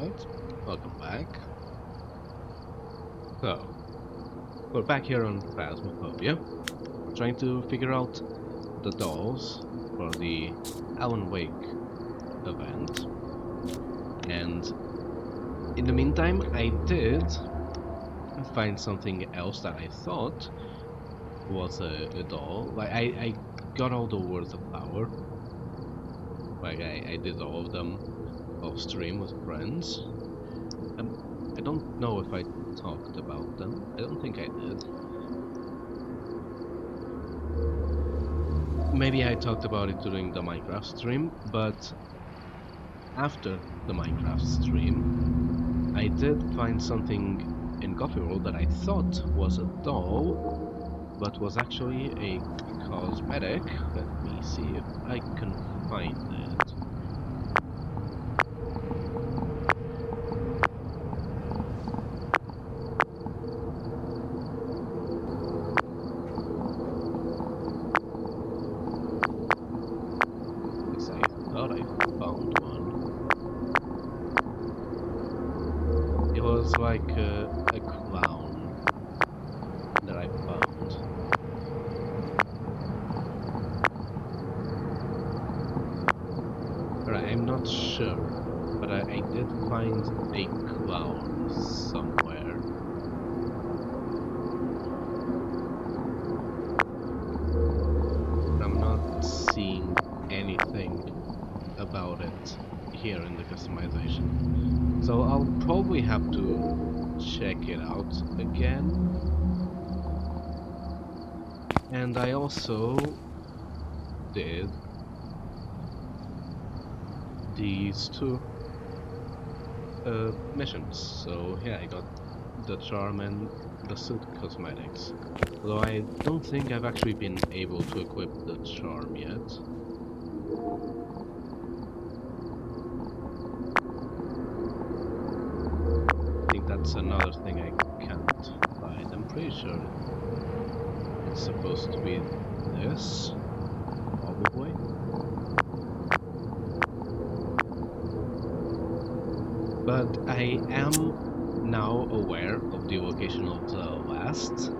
Alright, welcome back. So, we're back here on Phasmophobia. We're trying to figure out the dolls for the Alan Wake event. And in the meantime, I did find something else that I thought was a doll. Like, I got all the words of power. Like, I did all of them off stream with friends. I don't know if I talked about them. I don't think I did. Maybe I talked about it during the Minecraft stream, but after the Minecraft stream, I did find something in Coffee World that I thought was a doll, but was actually a cosmetic. Let me see if I can find it. Like a clown that I found. Right, I'm not sure, but I did find a clown somewhere. I'm not seeing anything about it here in the customization. So I'll probably have to check it out again. And I also did these two missions. So yeah, I got the charm and the suit cosmetics. Although I don't think I've actually been able to equip the charm yet. That's another thing I can't find. I'm pretty sure it's supposed to be this, probably. But I am now aware of the location of the last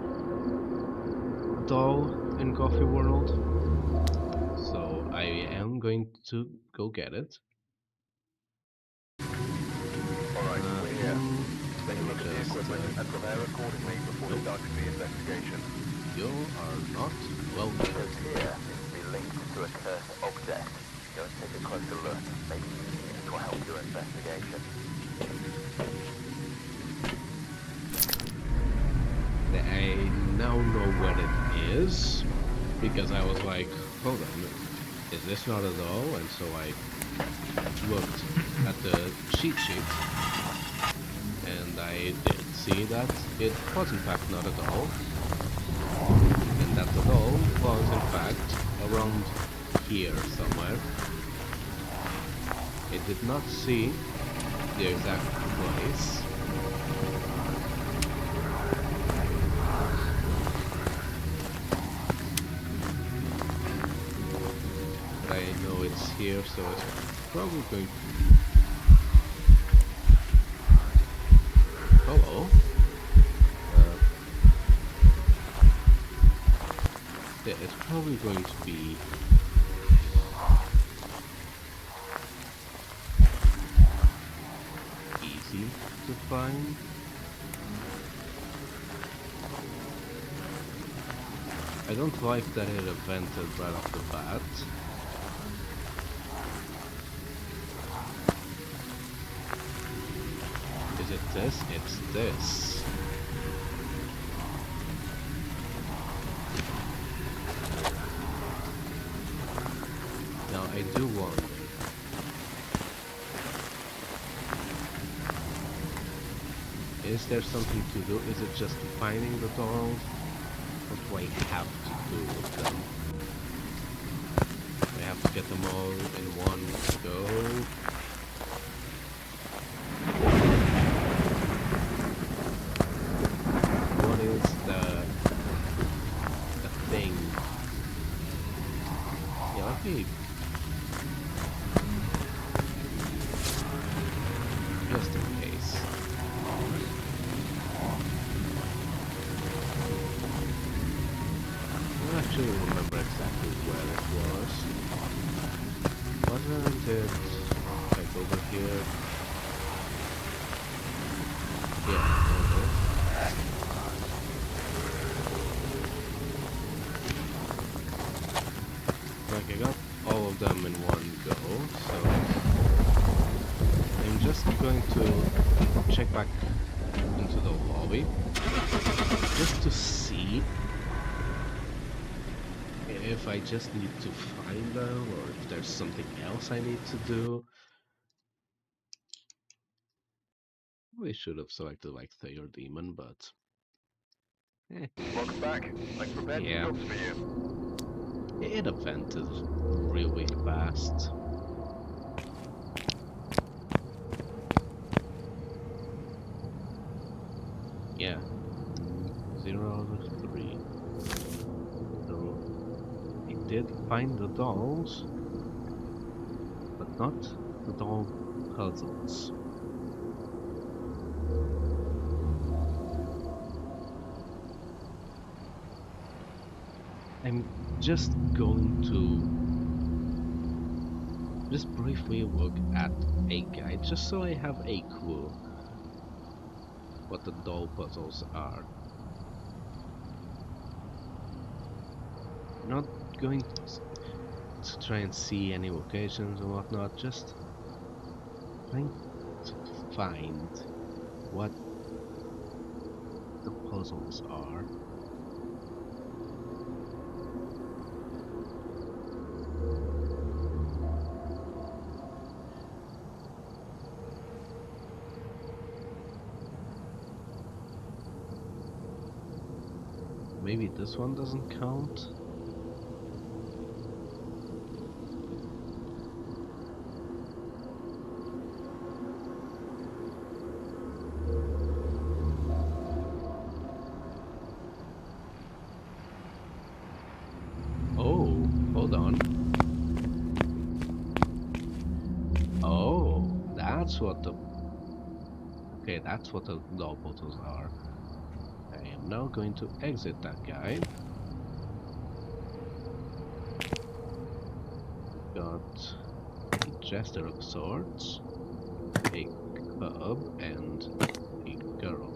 doll in Coffee World, so I am going to go get it. Alright, we're here. Take a look at the equipment and prepare accordingly before starting the investigation. You are not welcome. Because here seems to be linked to a cursed object. Go and take a closer look. Maybe it will help your investigation. I now know what it is, because I was like, hold on, is this not a doll? And so I looked at the cheat sheet, and I did see that it was in fact not a doll, and that the doll was in fact around here somewhere. It did not see the exact place. I know it's here, so it's probably going to... Hello? Yeah, it's probably going to be... easy to find. I don't like that it evented right off the bat. Is it this? It's this. Now I do wonder. Is there something to do? Is it just finding the dolls? What do I have to do with them? I have to get them all in one go. What is the thing? Yeah, let me just it. Like over here. Yeah, there it is. Like I got all of them in one go, so I'm just going to check back into the lobby just to see if I just need to find them or if there's something else I need to do. We should have selected like Thayer Demon, but Welcome back. I've prepared yeah, some jobs for you. it evented really fast. Yeah, 0 out of 3. So I did find the dolls, but not the doll puzzles. I'm just going to just briefly look at a guide just so I have a clue what the doll puzzles are. Not going to try and see any locations and whatnot, just trying to find what the puzzles are. Maybe this one doesn't count? Oh, hold on. Oh, that's what the... Okay, that's what the doll puzzles are. I am now going to exit that guide. Got a jester of sorts, a cub, and a girl.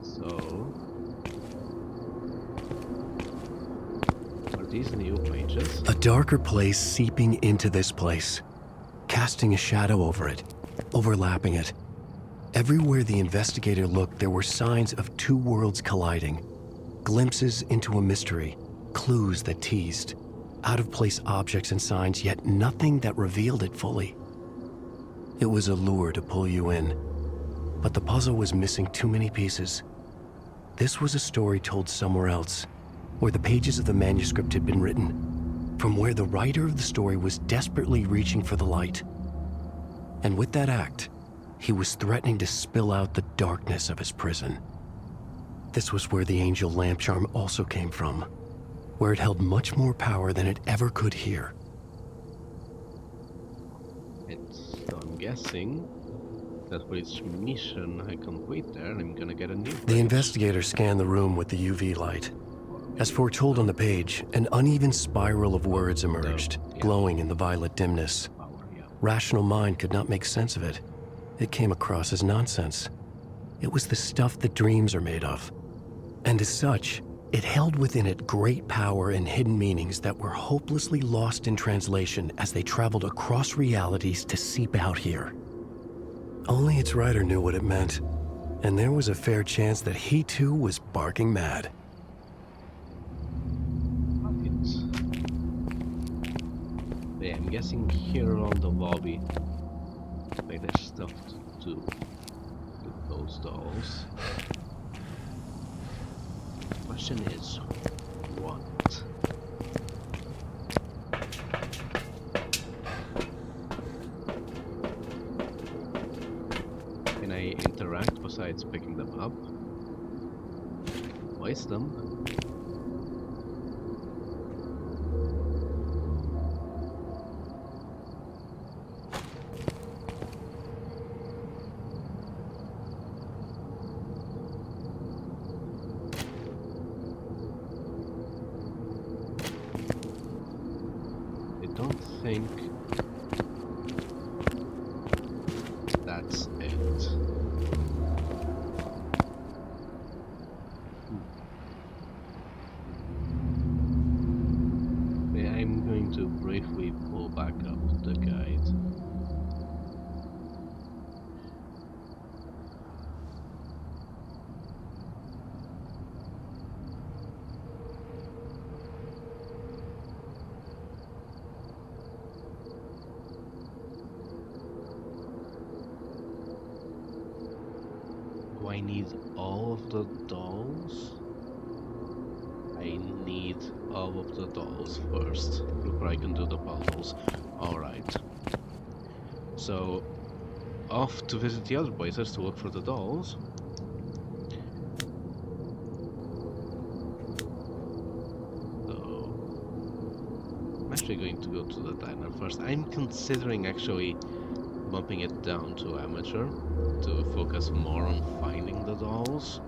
So... are these new pages? A darker place seeping into this place, casting a shadow over it, overlapping it. Everywhere the investigator looked, there were signs of two worlds colliding. Glimpses into a mystery, clues that teased, out-of-place objects and signs, yet nothing that revealed it fully. It was a lure to pull you in, but the puzzle was missing too many pieces. This was a story told somewhere else, where the pages of the manuscript had been written, from where the writer of the story was desperately reaching for the light. And with that act, he was threatening to spill out the darkness of his prison. This was where the angel lamp charm also came from, where it held much more power than it ever could hear. So I'm guessing that for each mission I complete there, I'm gonna get a new page. The investigator scanned the room with the UV light. As foretold on the page, an uneven spiral of words emerged, glowing in the violet dimness. Rational mind could not make sense of it. It came across as nonsense. It was the stuff that dreams are made of. And as such, it held within it great power and hidden meanings that were hopelessly lost in translation as they traveled across realities to seep out here. Only its writer knew what it meant, and there was a fair chance that he too was barking mad. Yeah, I'm guessing here around the lobby, like there's stuff to do with those dolls. Question is, what? Can I interact besides picking them up? Waste them? don't think that's it. Yeah, I'm going to briefly pull back up the guide. Do I need all of the dolls? I need all of the dolls first before I can do the puzzles. Alright. So, off to visit the other places to look for the dolls. So, I'm actually going to go to the diner first. I'm considering actually bumping it down to amateur to focus more on finding the dolls.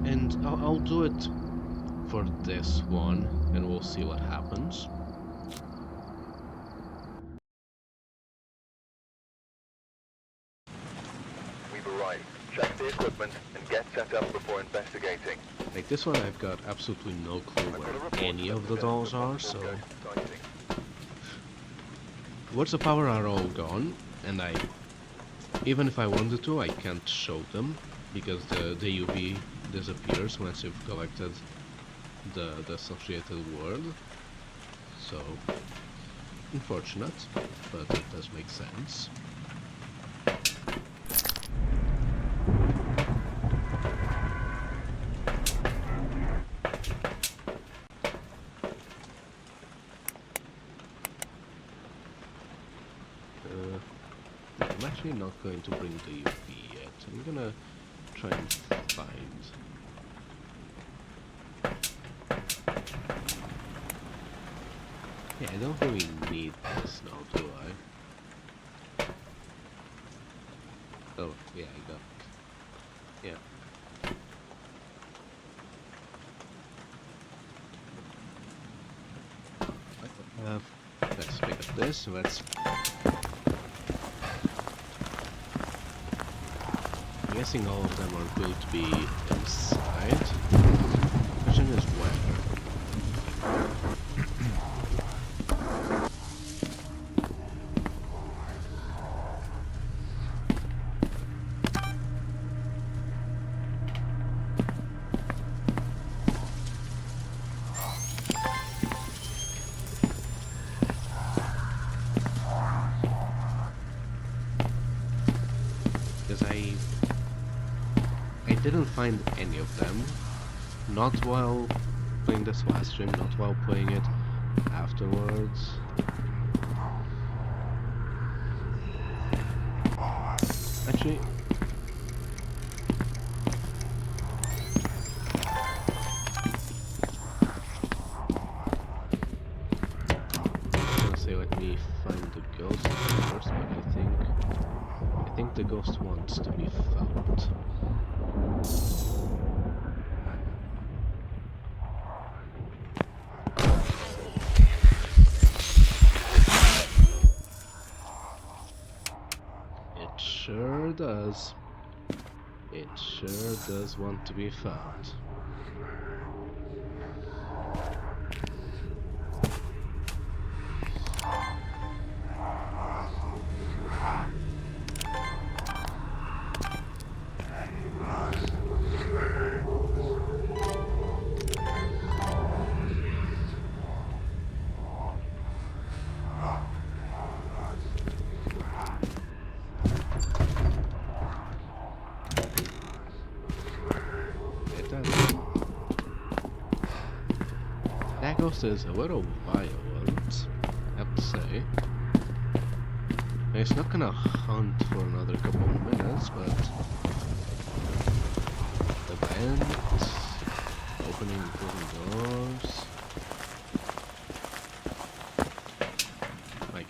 And I'll do it for this one, and we'll see what happens. We've arrived. Check the equipment and get set up before investigating. Like this one, I've got absolutely no clue where any of the dolls are, so... Words of power are all gone, and even if I wanted to, I can't show them, because the UV disappears once you've collected the associated word. So, unfortunate, but it does make sense. I'm actually not going to bring the UV yet. I'm gonna try and find... Yeah, I don't really need this now, do I? Oh, yeah, I got it. Yeah. Let's pick up this, let's... I'm guessing all of them are going to be inside. The question is where. I didn't find any of them, not while playing this last stream, not while playing it afterwards. Actually, I was gonna say let me find the ghost first, but I think the ghost wants to be found. It sure does. It sure does want to be found. That ghost is a little violent, I have to say. It's not gonna hunt for another couple of minutes, but the vents, opening and closing doors, like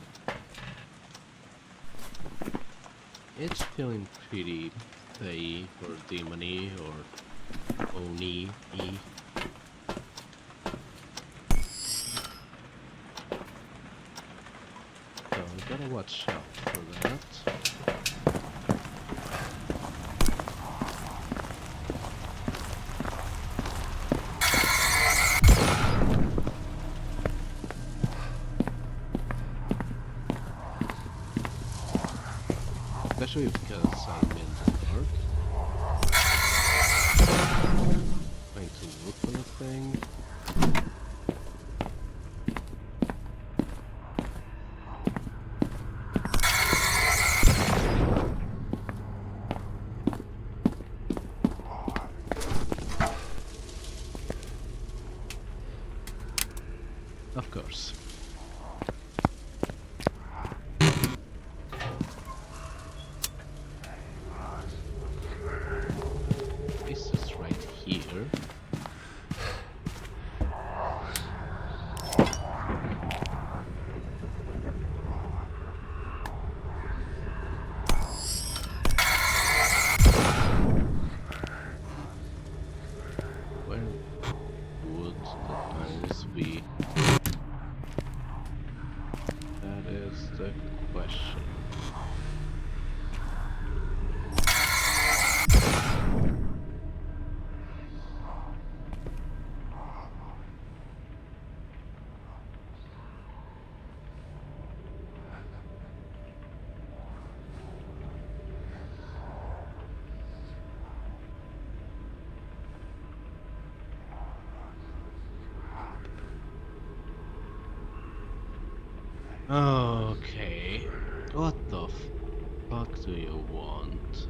it's feeling pretty fey or demony or oni-y. watch out for that. Especially because I'm in the dark. Trying to look for the thing. Of course. This is right here. Where would the tires be? That is the question. Okay, what the fuck do you want?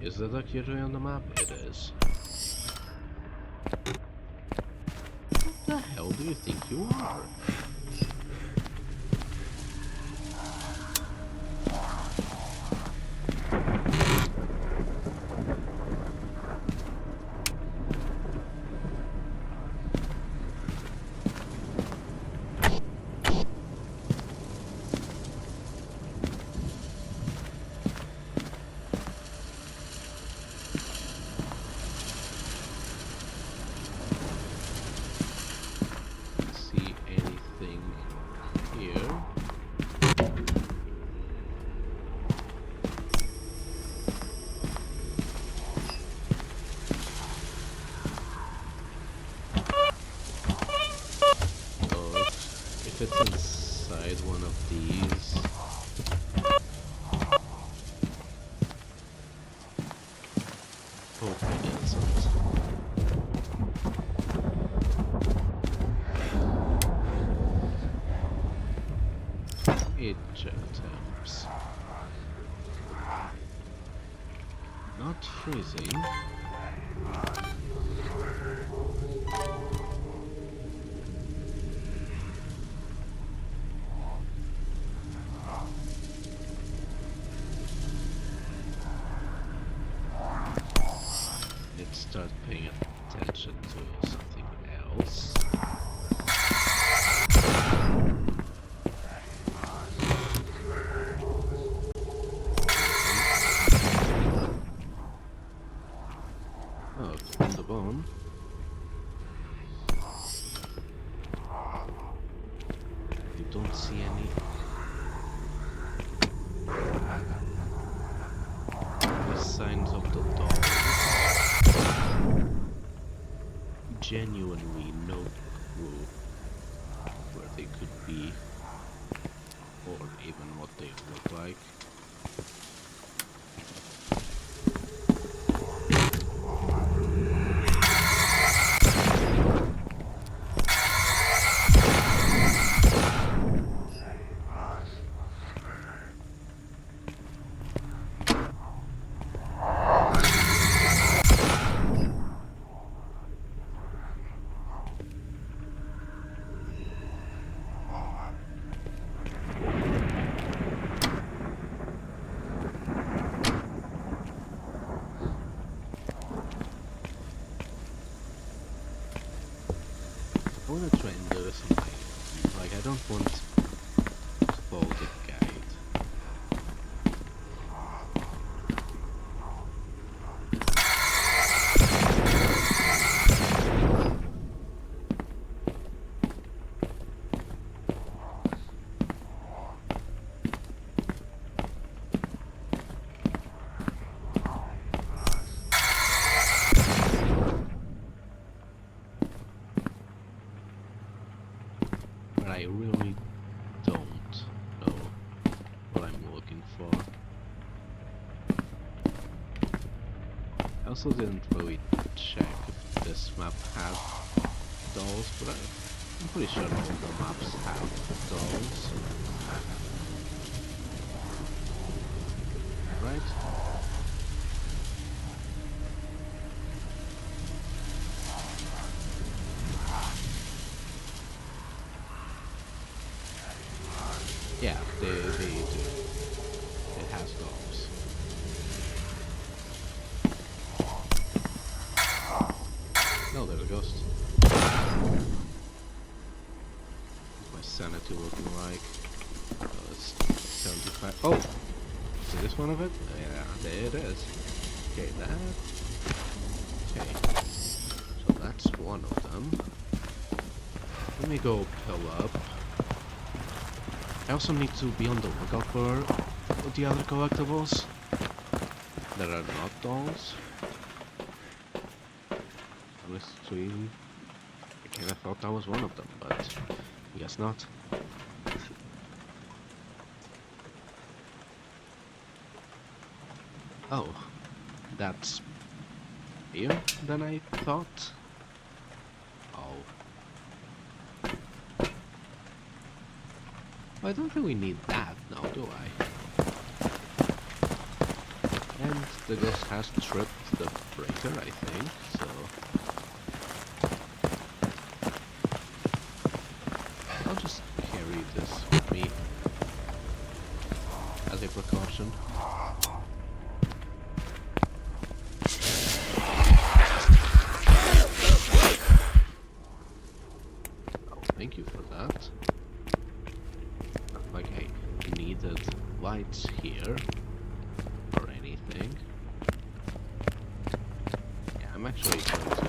Is that a cutie on the map? It is. What the hell do you think you are? See anything here? Oh, if it's inside one of these. Hope it isn't. Ejectors. Not freezing. Let's start paying attention to something else. Oh, on the bone. You don't see any signs of the dog. Genuinely no clue where they could be or even what they look like. wanna try and do this on my own. Like, I don't want to follow the guide. I really don't know what I'm looking for. I also didn't really check if this map had dolls, but I'm pretty sure all the maps have dolls. Right? Yeah, they do. It has dogs. No, there's a ghost. What's my sanity looking like? Oh, it's 75. Oh! Is this one of it? Yeah, there it is. Okay, that. Okay. So that's one of them. Let me go pull up. I also need to be on the lookout for the other collectibles that are not dolls. Honestly, I kinda thought that was one of them, but I guess not. Oh, that's bigger than I thought. Oh. I don't really need that now, do I? And the ghost has tripped the breaker, I think, so... I'll just carry this with me as a precaution. Oh, thank you for that. Like I needed lights here or anything. Yeah, I'm actually going to do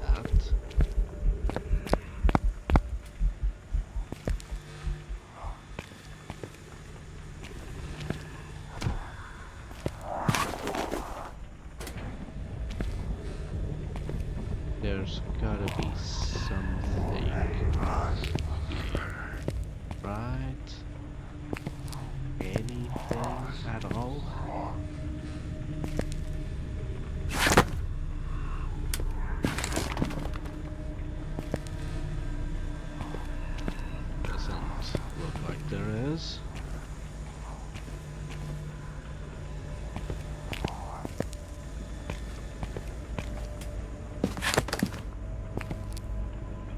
that. There's gotta be something here, right? Anything at all? Doesn't look like there is.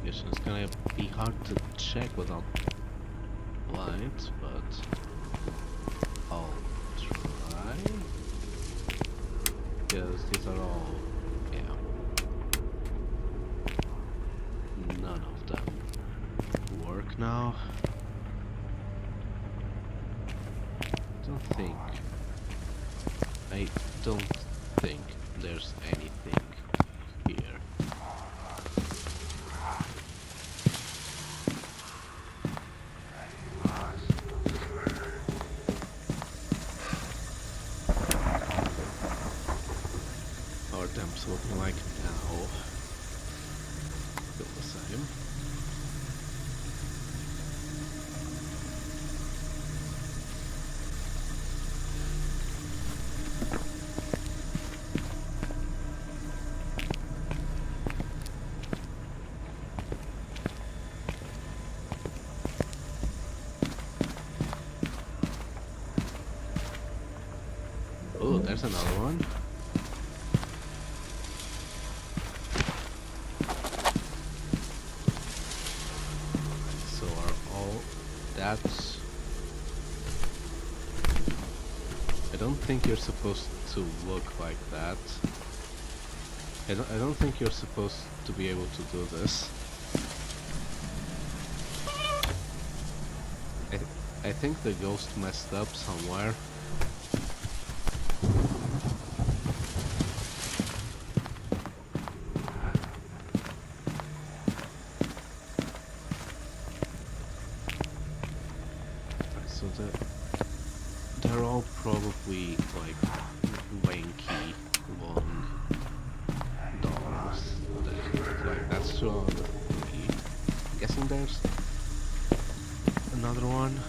Guess it's gonna be hard to check without lights, but I'll try. Because these are all, yeah, none of them work now. I don't think there's anything here. Our temp's looking like now. Still the same. Oh, there's another one. So are all that's... I don't think you're supposed to look like that. I don't think you're supposed to be able to do this. I think the ghost messed up somewhere. So they're all probably like wanky, long doors. Like that's 2 out of 3. I'm guessing there's another one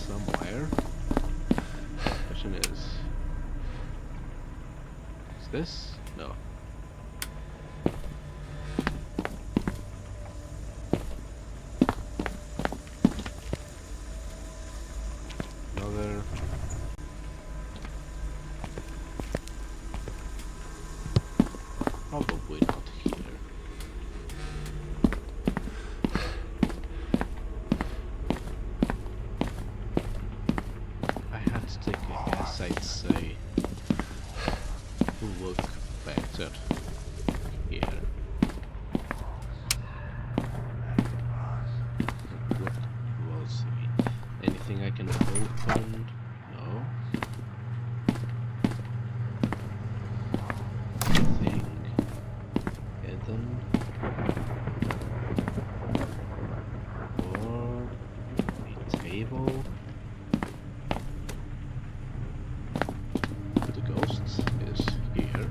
somewhere. Question is this? No. Another. Probably not here. I had to take a guess, I'd say look better here. Look closely. Anything I can open? No. Anything hidden? Or a table? The ghost is here.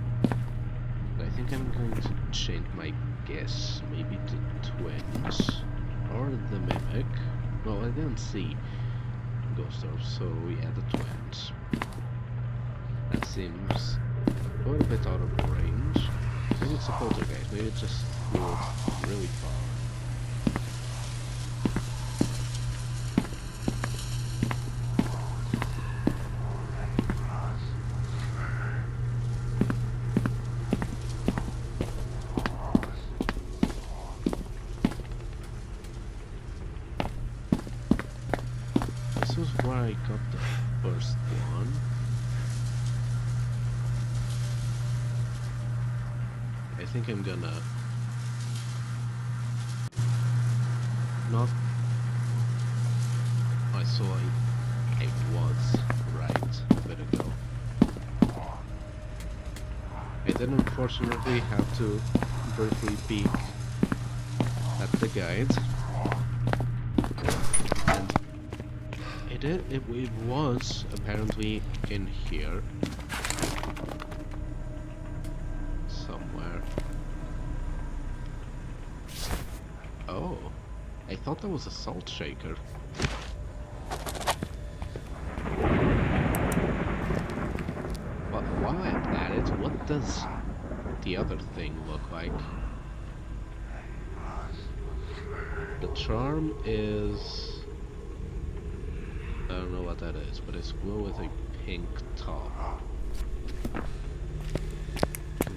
I think I'm going to change my guess. Maybe the twins or the mimic. No, I didn't see ghost orbs, so yeah, the twins. That seems quite a bit out of range. Maybe it's a poltergeist. Maybe it just flew really far. This was where I got the first one. I think I'm gonna not. I saw I was right a bit ago. I did unfortunately have to briefly peek at the guide. It was apparently in here somewhere. Oh, I thought that was a salt shaker. But while I'm at it, what does the other thing look like? The charm is... I don't know what that is, but it's blue with a pink top.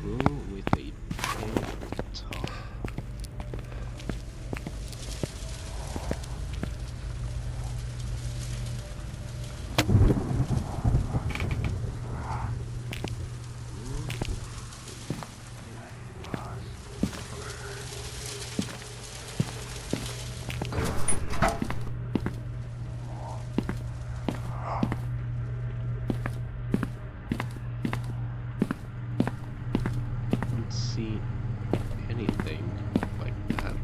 Blue with a pink top. See anything like that.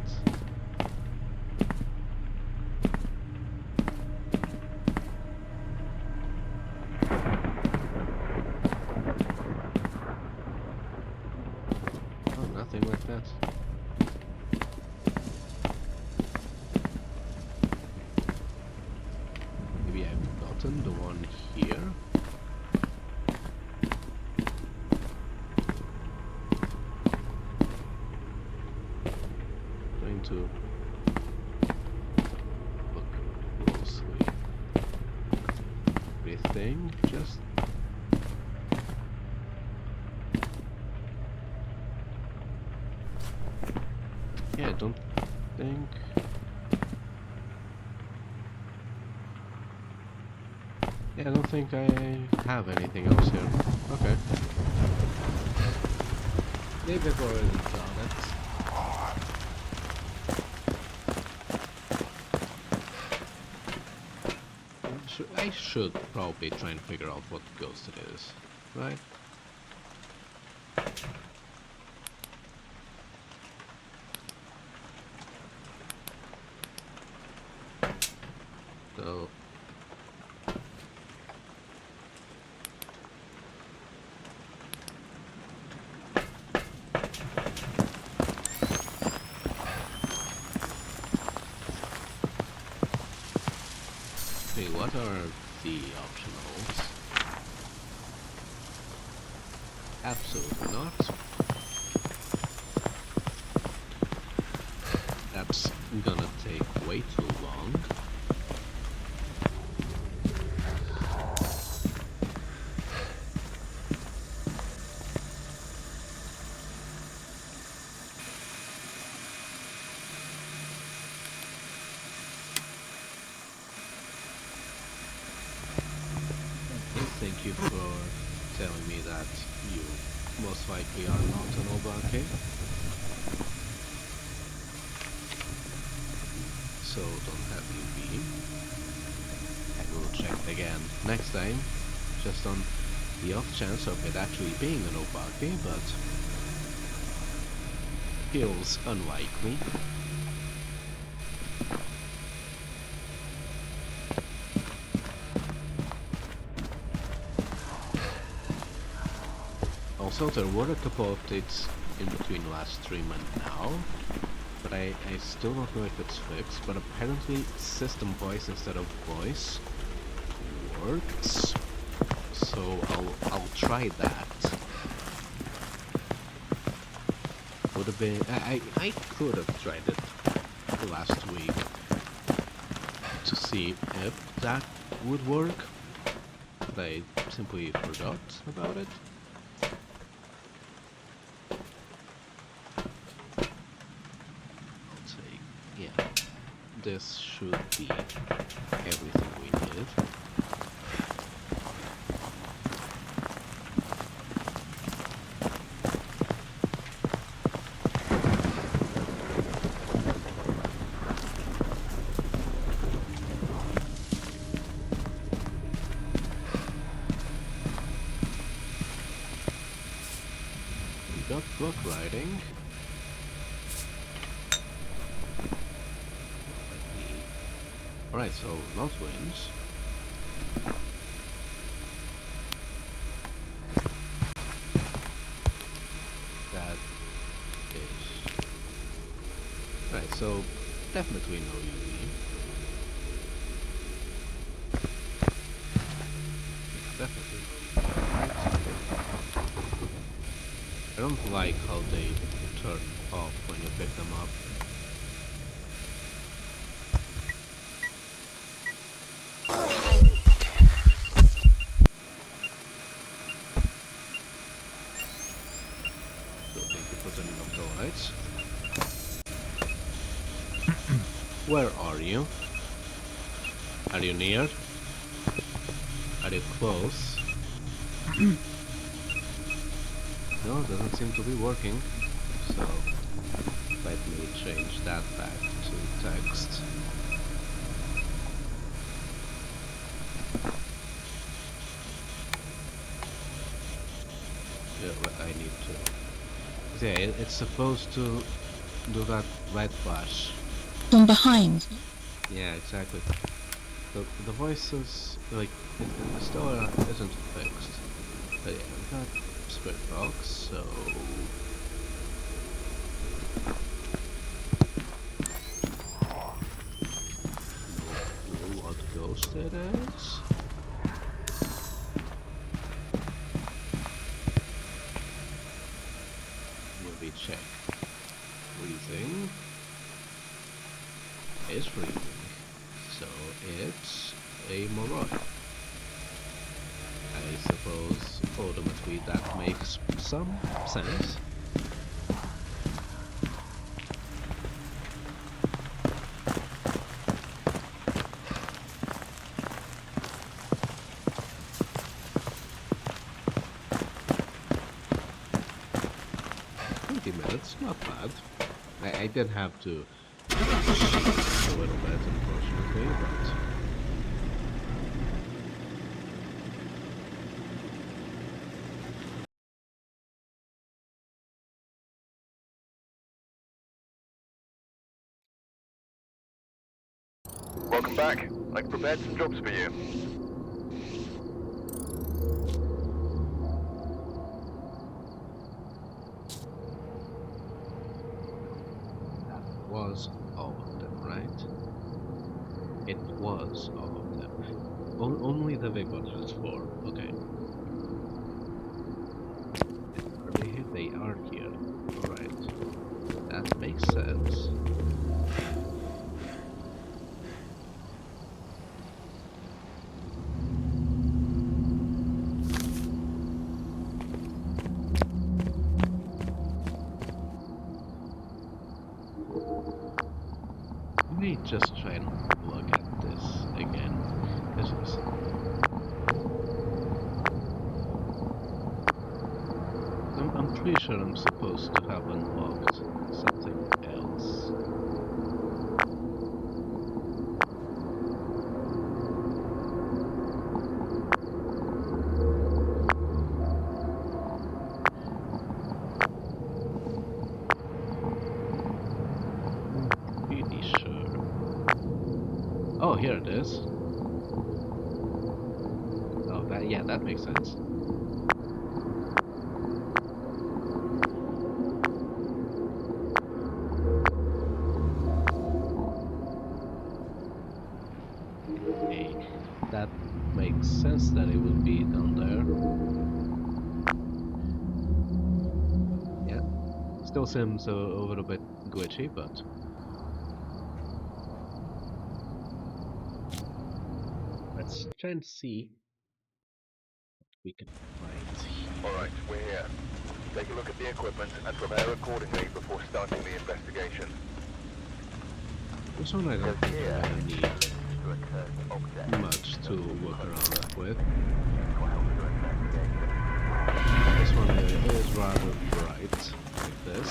Oh, nothing like that. Maybe I've gotten the one here. To look closely. Everything just yeah, I don't think I don't think I have anything else here. Okay. Maybe I've already done it. I should probably try and figure out what ghost it is, right? So okay, what are the optionals? Absolutely not. That's gonna take way too long. Thank you for telling me that you most likely are not an Obake. So don't have you be. I will check again next time, just on the off chance of it actually being an Obake, but feels unlikely. Also, there were a couple updates in between last stream and now, but I still don't know if it's fixed, but apparently system voice instead of voice works, so I'll try that. Would have been I could have tried it last week to see if that would work, but I simply forgot about it. This should be everything we need. We got block riding. Alright, so not wins. That is... Right, so definitely no UV. Definitely. I don't like how they turn off when you pick them up. Where are you? Are you near? Are you close? No, it doesn't seem to be working. So let me change that back to text. Yeah, but I need to... Yeah, it's supposed to do that red flash. From behind. Yeah, exactly. The voices, like, the still isn't fixed. But yeah, we got Spirit Box, so... No clue what ghost it is. Maybe check. Breathing. Is breathing. So it's a Moroi. I suppose ultimately that makes some sense. not bad. I did have to cheat a little bit, unfortunately, but Welcome back. I've prepared some jobs for you. was all of them, right? It was all of them. Only the big one has 4. Okay. Are they here? They are here. Alright. That makes sense. Let me just try and look at this again. I'm pretty sure I'm supposed to have unlocked something else. Pretty sure. Oh, here it is. Oh, yeah, that makes sense. Okay, that makes sense that it would be down there. Yeah, still seems a little bit glitchy, but let's try and see what we can find here. Alright, we're here. Take a look at the equipment and prepare accordingly before starting the investigation. This one I don't think Here, I really need to a cursed object. much to look around with. Will help your investigation. This one is rather bright, like this.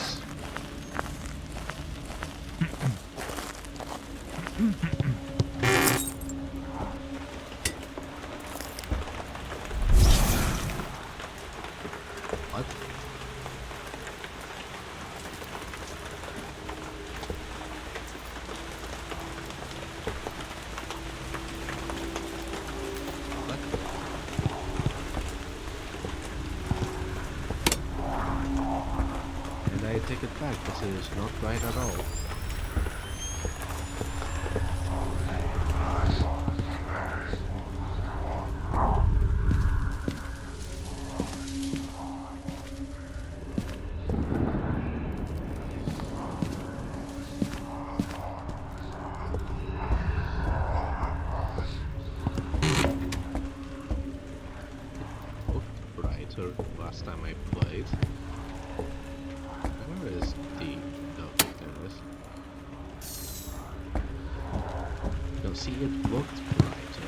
What? What? And I take it back, this is not right at all. Brighter last time I played. Where is the... Okay, there it is. No, see, it looked brighter.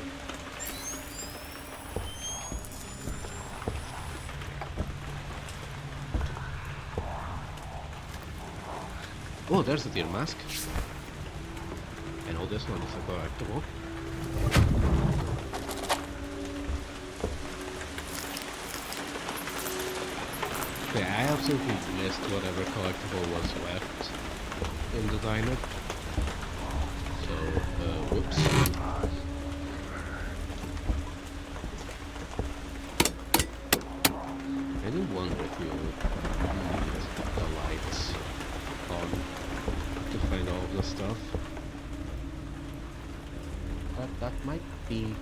Oh, there's the deer mask. And all this one is a collectible. Yeah, I absolutely missed whatever collectible was left in the diner. So, whoops. I do wonder if you'll need the lights on to find all of the stuff. That might be...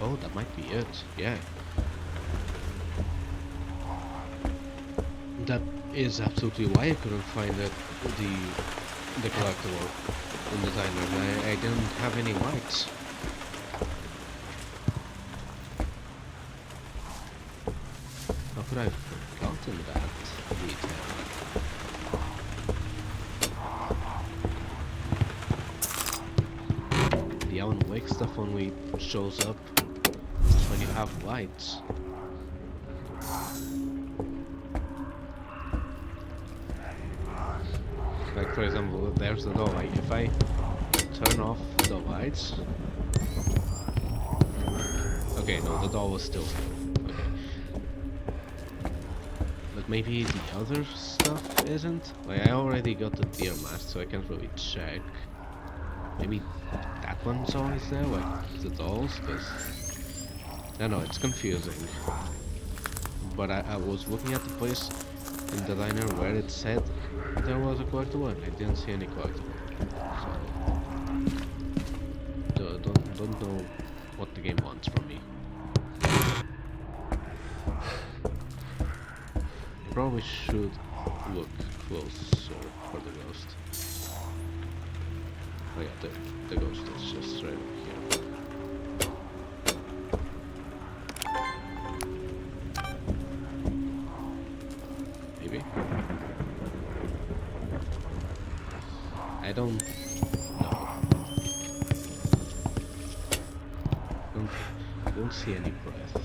Oh, that might be it, yeah. That is absolutely why I couldn't find the collectible in the diner. I didn't have any lights. How could I have forgotten that detail? The Alan Wake stuff only shows up when you have lights. for example, there's the door. Like, if I turn off the lights... Okay, no, the door was still... Okay. But maybe the other stuff isn't? Like, I already got the deer mask, so I can't really check. Maybe that one's always there, like the dolls, because... I don't know, it's confusing. But I was looking at the place in the diner where it said there was a collectible, and I didn't see any collectible. So... don't know what the game wants from me. Probably should look closer for the ghost. Oh yeah, the ghost is just right over here. Maybe? I don't know. Don't see any breath.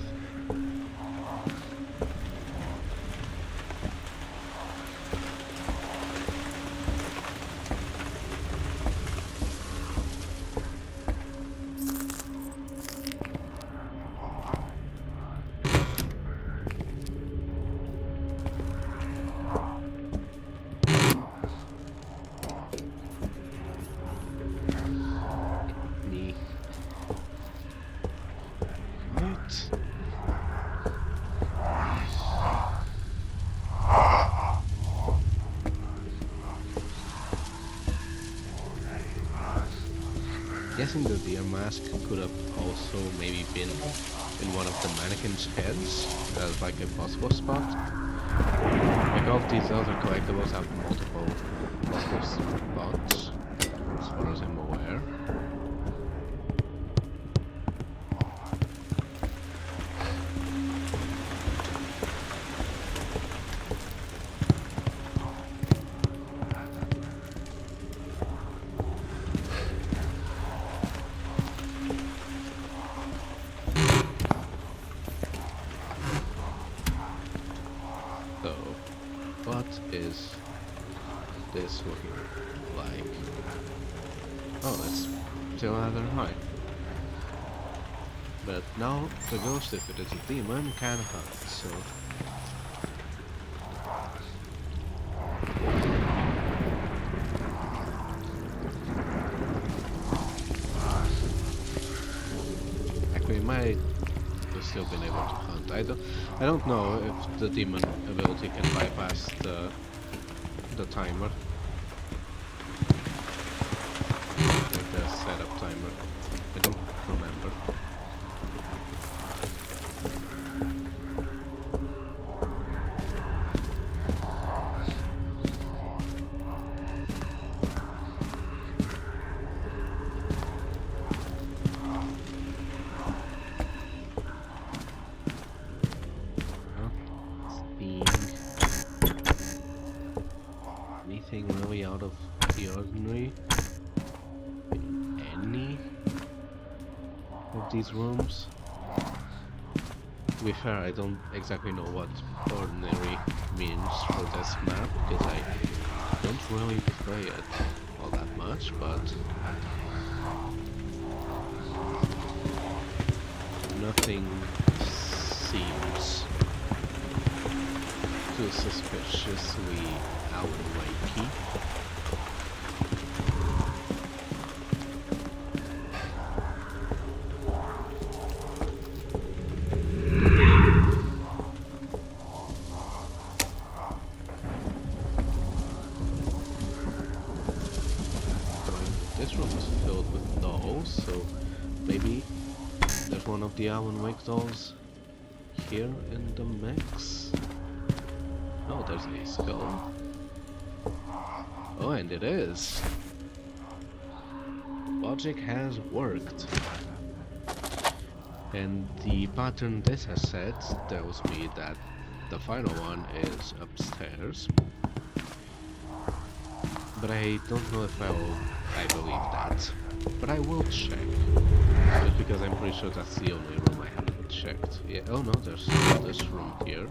Guessing the deer mask could have also maybe been in one of the mannequin's heads as like a possible spot. Like all of these other collectibles have multiple possible spots, as far as I'm aware. Is this looking like? Oh, it's still rather high. But now the ghost, if it is a demon, can hunt, so... Actually, it might have still been able to hunt. I don't know if the demon ability can bypass the timer. Like the setup timer. I don't remember. Anything really out of the ordinary in any of these rooms? To be fair, I don't exactly know what ordinary means for this map, because I don't really play it all that much, but nothing seems too suspiciously Alan Wake-y. This room is filled with dolls, so maybe there's one of the Alan Wake dolls here in the mix. Oh, there's a skull. Oh, and it is. Logic has worked. And the pattern this has set tells me that the final one is upstairs. But I don't know if I believe that. But I will check. Just because I'm pretty sure that's the only room I haven't checked. Yeah, oh no, there's this room here.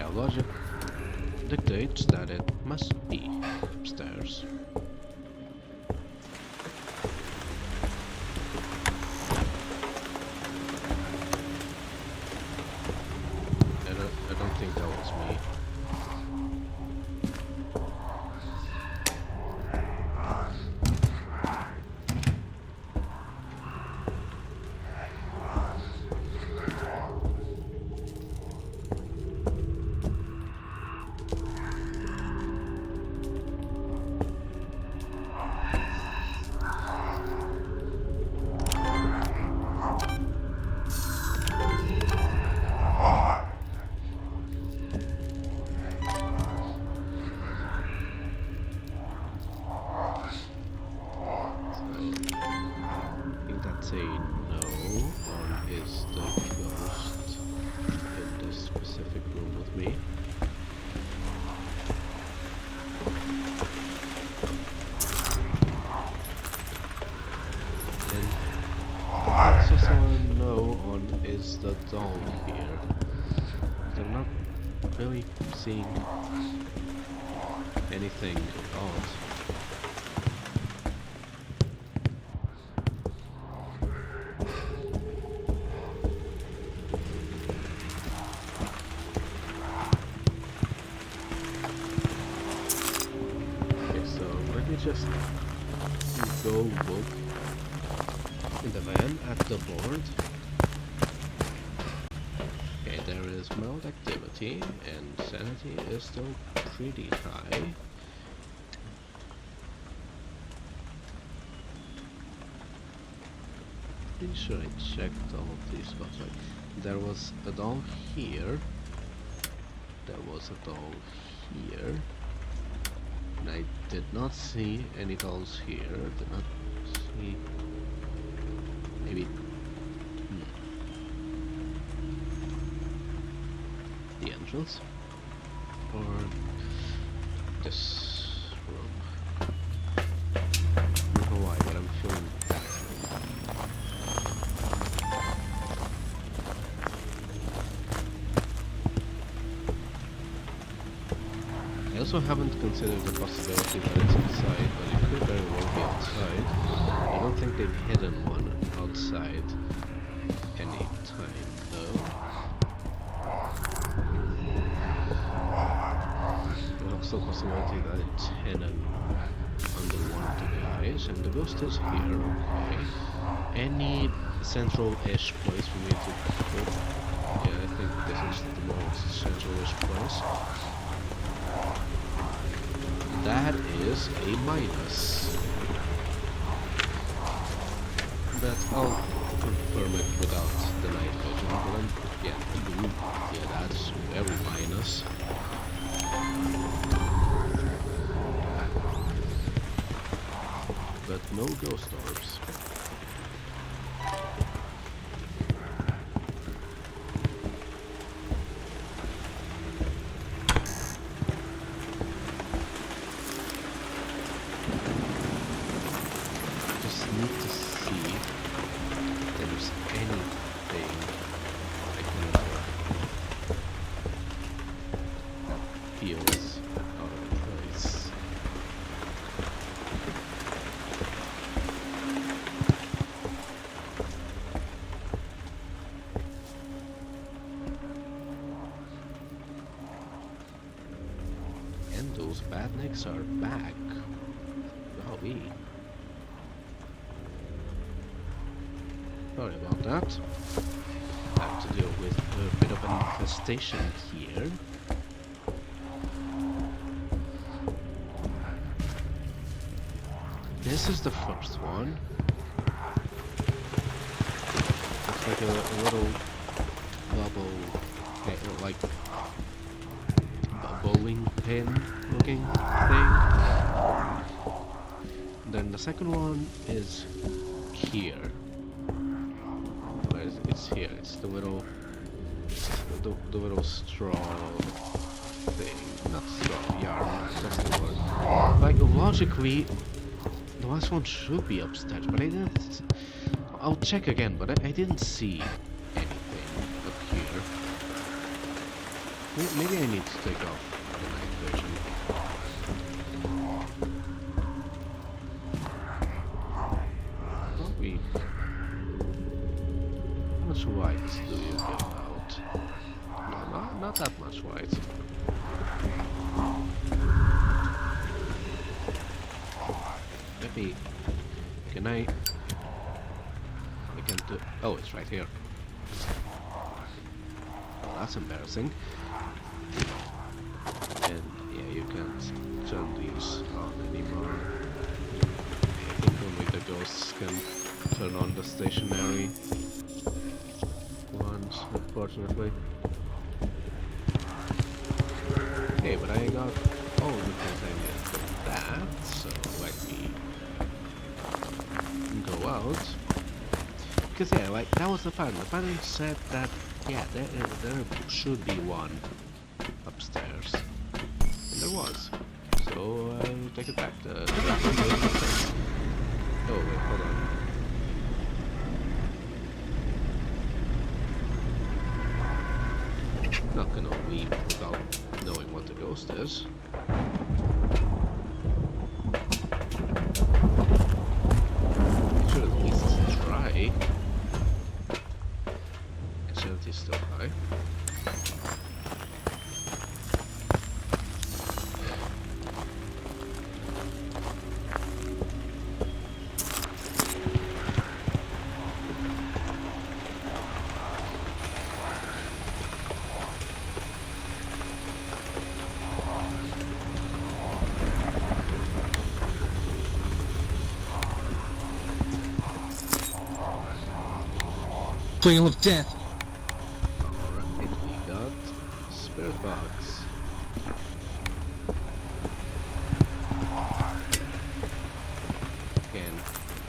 Yeah, logic dictates that it must be upstairs. I don't think that was me. Say no, or is the ghost in this specific room with me? And also someone no on is the doll here. I'm not really seeing anything odd. Just go look in the van at the board. Okay, there is mild activity and sanity is still pretty high. Pretty sure I checked all of these spots. Like, there was a doll here. There was a doll here. And I did not see any dolls here. Did not see. Maybe. The entrance? Or this room? I don't know why, but I'm feeling that. I also haven't considered the possibility that it's inside, but it could very well be outside. I don't think they've hidden one outside any time, though. There's also a possibility that it's hidden under one of the guys, and the ghost is here, okay. Any central-ish place for me to put? Yeah, I think this is the most central-ish place. That is a minus. But I'll confirm it without the night vision. But yeah, that's very minus. But no ghost orbs. Those badniks are back. Wowee. Sorry about that. I have to deal with a bit of an infestation here. This is the first one. It's like a little bubble, okay, like a bowling pin looking thing. Then the second one is here. Where is it? It's here. It's the little, the little straw thing. Not straw, yarn. That's the word. Like logically, the last one should be upstairs, but I didn't. I'll check again, but I didn't see anything up here. Maybe I need to take off the night vision. Probably. How much white do you give out? No, not that much white. Maybe. Can I can do. Oh, it's right here. Oh, that's embarrassing. And yeah, you can't turn these on anymore. I think only the ghosts can turn on the stationary ones, unfortunately. Okay, but I got all the things I need for that, so let me go out. Because yeah, like, that was the pattern. The pattern said that, yeah, there should be one upstairs. And there was. So, I'll take it back. Oh, wait, hold on. Not gonna leave without knowing what the ghost is. Should at least try. Sanity is still high. Wheel of Death. Alright, we got Spirit Box. Again,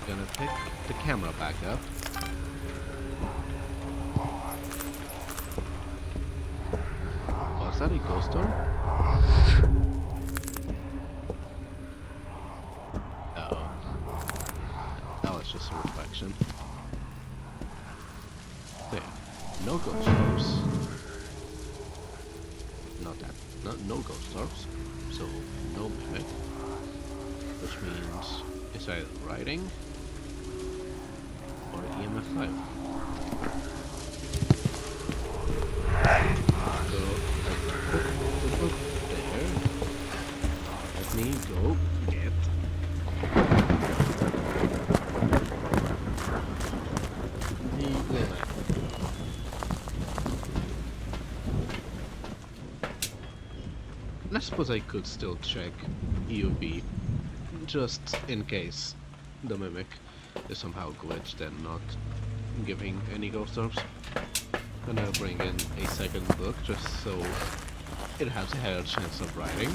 gonna pick the camera back up. Was that a ghost door? Oh. That was just a reflection. There. No ghost orbs. No ghost orbs. So no mimic. Which means it's either writing or EMF 5. So I put the book there. Let me go get the lamp. I suppose I could still check EUV, just in case the mimic is somehow glitched and not giving any ghost orbs. And I'll bring in a second book just so it has a higher chance of writing.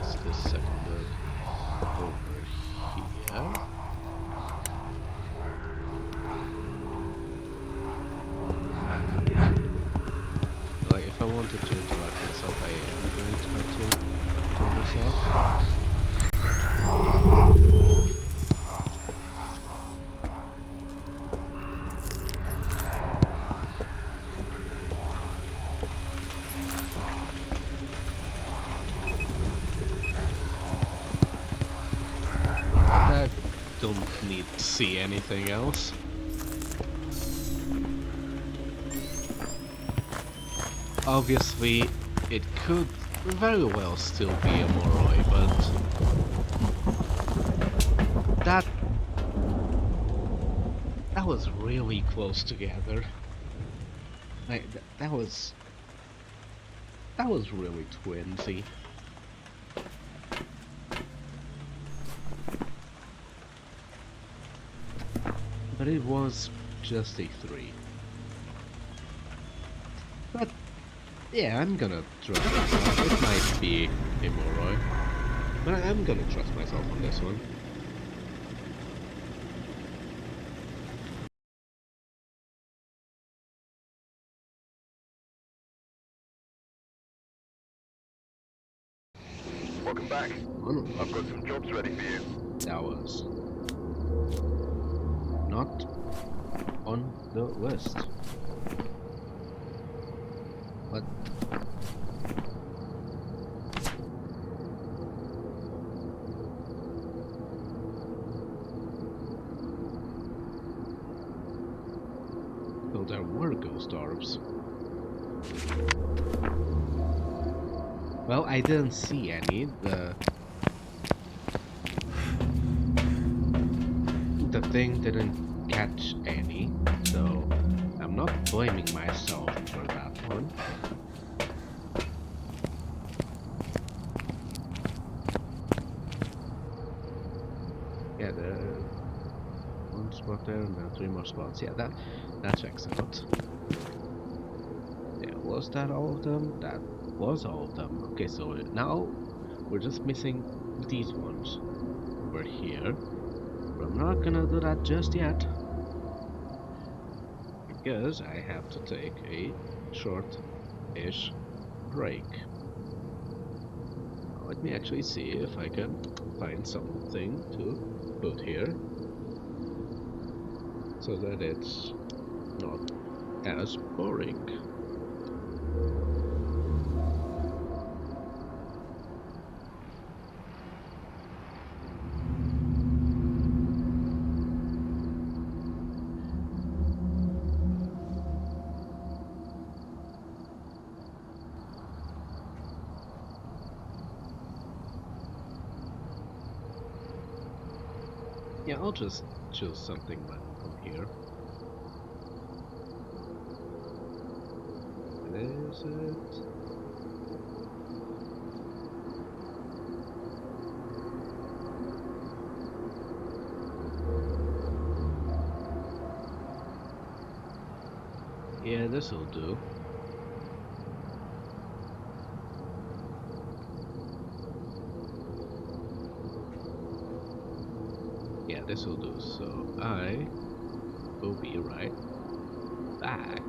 Is this second book over here? Like, if I wanted to interact myself, I am going to have to turn this off. I don't need to see anything else. Obviously, it could very well still be a Moroi, but that was really close together. Like, that was really twinsy. But it was just a 3. But yeah, I'm gonna trust myself. It might be a Moroi, but I'm gonna trust myself on this one. Welcome back. I've got some jobs ready for you. That was not on the list. What? Well, there were ghost orbs. Well, I didn't see any. The thing didn't catch any, so I'm not blaming myself for that one. Yeah, the one spot there and then 3 more spots. Yeah, that checks out. Yeah, was that all of them? That was all of them. Okay, so now we're just missing these ones over here. But I'm not gonna do that just yet, because I have to take a short-ish break. Let me actually see if I can find something to put here, so that it's not as boring. Yeah, I'll just choose something random here. What is it? Yeah, this'll do. Yeah, this'll do. So I will be right back.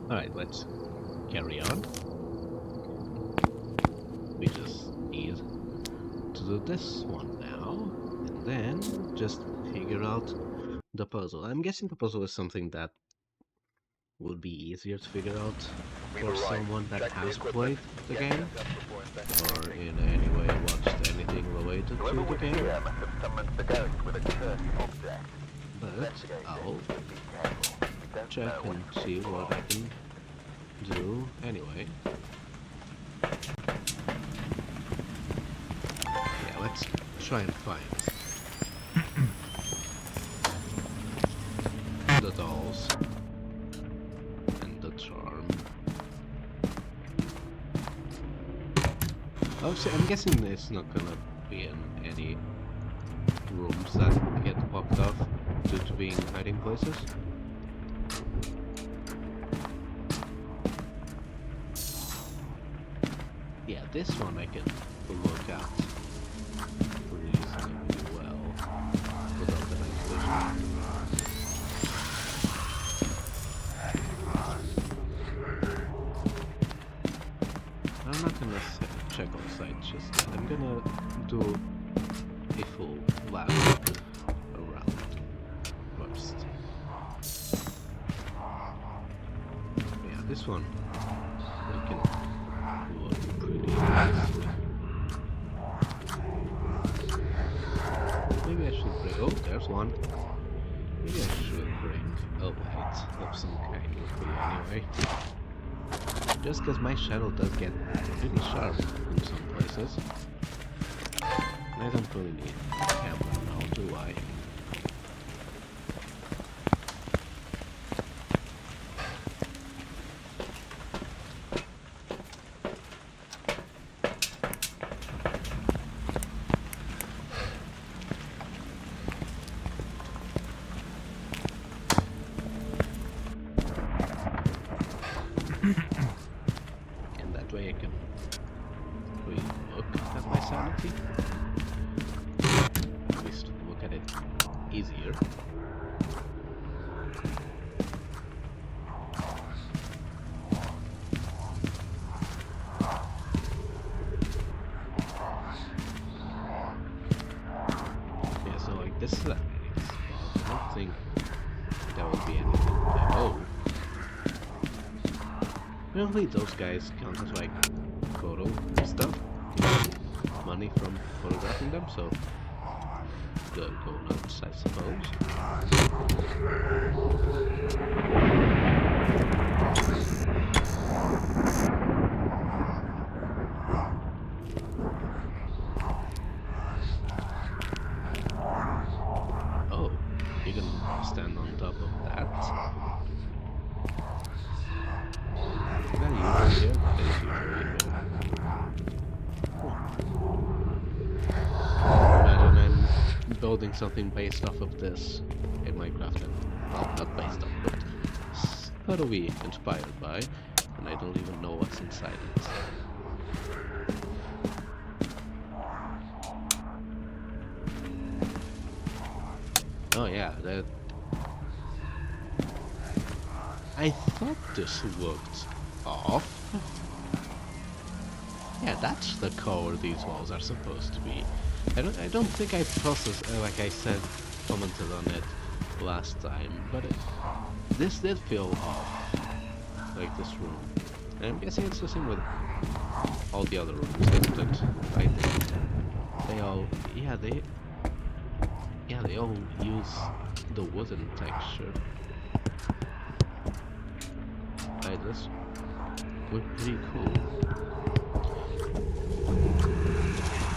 Alright, let's carry on. We just need to do this one now, and then just figure out the puzzle. I'm guessing the puzzle is something that would be easier to figure out for someone that has played the game, or in any way watched anything related to the game. But I'll check and see what I can do anyway. Yeah, let's try and find the dolls and the charm. Oh I'm guessing it's not gonna be in any rooms that get blocked off due to being hiding places. Yeah, this one I can look at reasonably well without the night vision. I'm not gonna check on site just yet. I'm gonna do a full lap around first. Yeah, this one we can look pretty nicely. Maybe I should bring. Oh, there's one. Maybe I should bring a light of some kind with me anyway. Just because my shadow does get pretty sharp in some places. And I don't really need a camera now, do I? Way I can really look at my sanity. At least look at it easier. Yeah, so like this is a hiding spot. I don't think there will be anything there. Oh. Apparently those guys count as like photo stuff, money from photographing them, so go nuts, I suppose. Oh, you can stand on top of that. Imagine I'm building something based off of this in Minecraft, and well, not based off, but totally inspired by, and I don't even know what's inside it. Oh yeah, that. I thought this looked off. Yeah, that's the color these walls are supposed to be. I don't think I processed, like I said, commented on it last time, but this did feel off, like this room. And I'm guessing it's the same with all the other rooms, isn't it? I think they all, they all use the wooden texture. Like this would be pretty cool.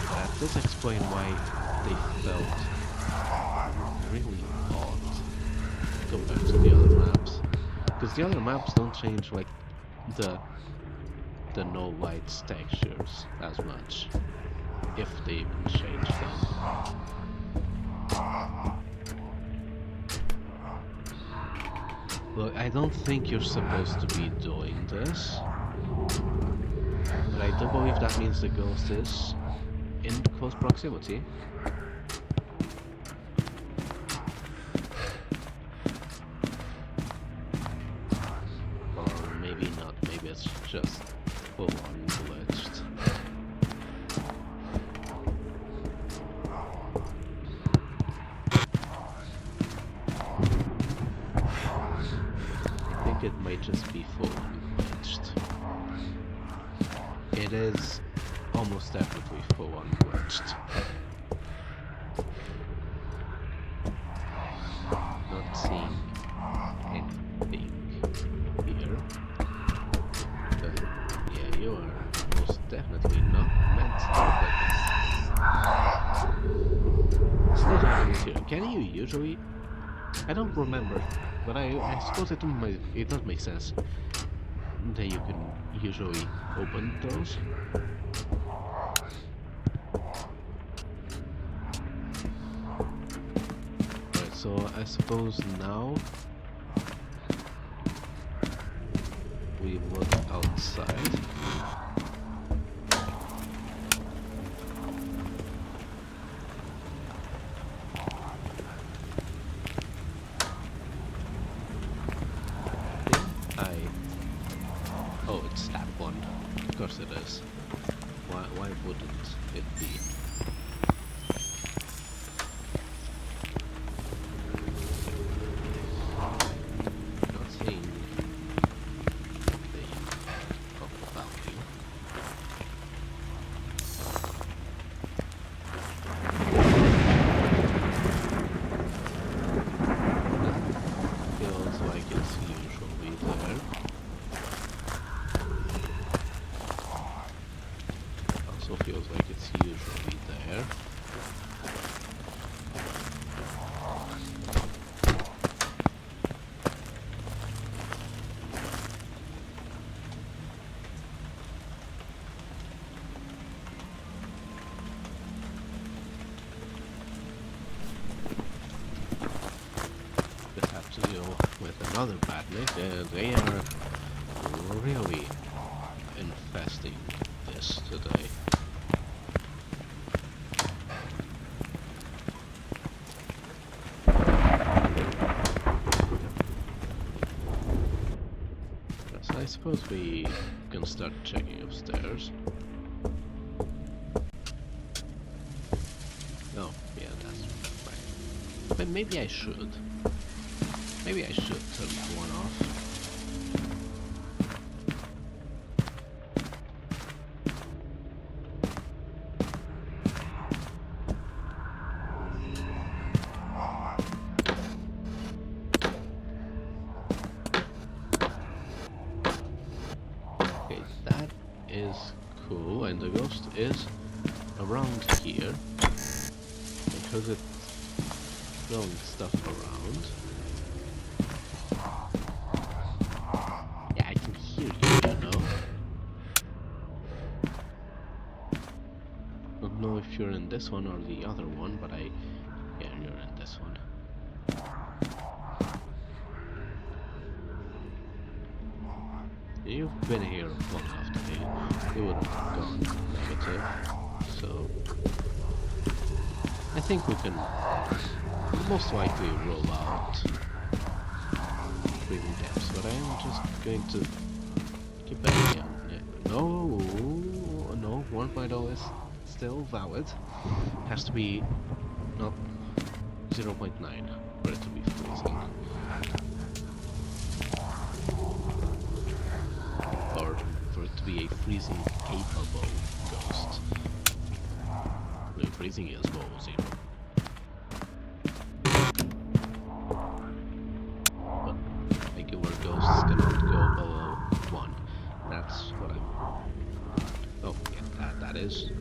That does explain why they felt really odd compared to the other maps. Because the other maps don't change like the no lights textures as much, if they even change them. Look, I don't think you're supposed to be doing this, but I do believe that means the ghost is in close proximity. Or maybe not, maybe it's just full-on glitched. It might just be full-on glitched. It is almost definitely full-on glitched. Not seeing anything here. But yeah, you are most definitely not meant to do this. Still having it here. Can you usually? I don't remember. But I suppose it does make sense that you can usually open those. So I suppose now we look outside. Oh, it's that one. Of course it is. Why wouldn't it be? Not seeing the balcony. Feels like it's usually there. Also feels like it's usually there. This has to deal with another badnik. They are really infesting this today. Yes, I suppose we can start checking upstairs. Oh, yeah, that's right. But maybe I should. Maybe I should turn that one off. Okay, that is cool, and the ghost is around here because it's throwing stuff around. Yeah, I can hear you, you know. Don't know if you're in this one or the other one, but yeah, you're in this one. You've been here long enough to be, you would have gone negative, so I think we can most likely roll out breathing gaps, but I am just going to keep betting on it. No, 1.0 is still valid. Has to be not 0.9 for it to be freezing. Or for it to be a freezing capable ghost. No, freezing is below 0. But regular ghosts cannot go below 1. That's what I'm... Oh, yeah, that is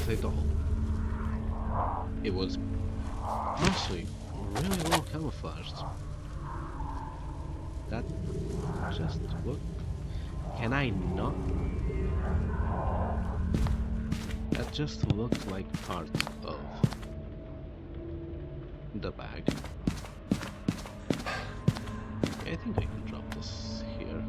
a doll. It was mostly really well camouflaged. That just looked... Can I not? That just looked like part of the bag. I think I can drop this here.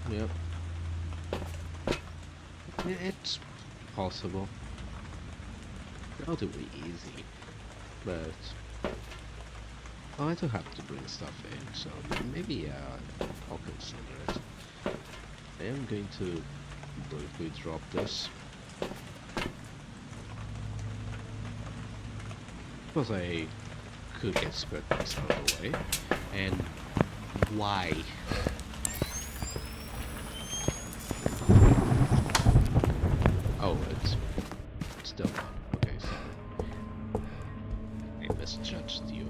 Yep. It's possible. Relatively easy, but Oh, I do have to bring stuff in, so maybe I'll consider it. I am going to briefly drop this. Suppose I could get spare parts out of the way. And why? Oh, it's still on. Okay, sorry. I misjudged you.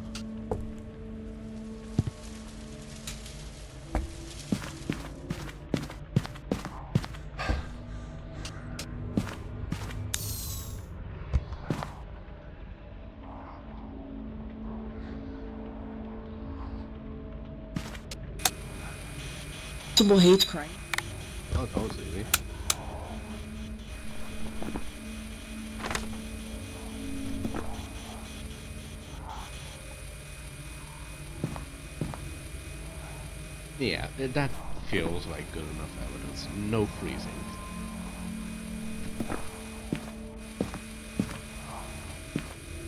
Hate crime. Oh, that was easy. Yeah, that feels like good enough evidence. No freezing.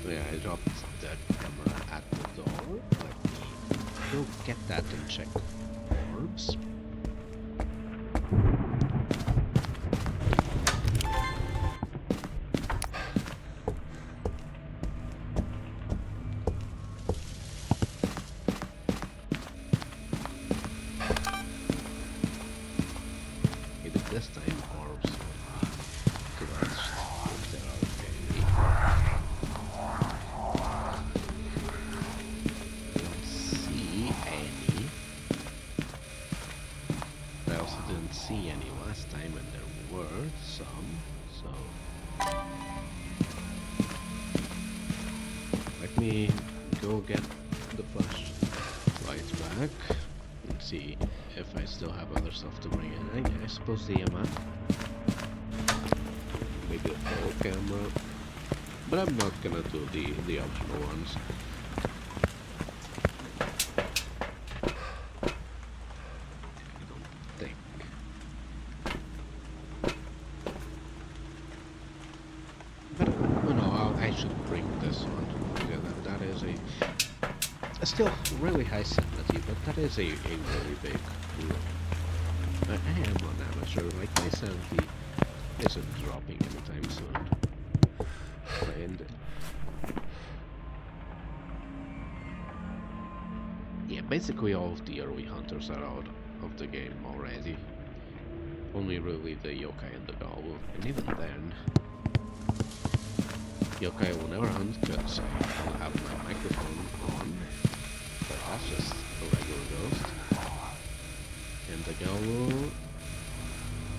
Yeah, I dropped that camera at the door. Let me go get that and check orbs. This time orbs crushed if there are any. I don't see any. I also didn't see any last time and there were some, so let me go get the flashlight back and see if I still have other stuff to bring in. I suppose the EMF. Maybe a full camera. But I'm not gonna do the optional ones. I don't think. But no, I should bring this one. Yeah, that is a still really high sanity, but that is a really big room. I am an amateur, like my sanity isn't dropping anytime soon. And yeah, basically all of the early hunters are out of the game already. Only really the yokai and the goblin, and even then, yokai will never hunt because I don't have my microphone on. But that's just a regular ghost. And the gallo,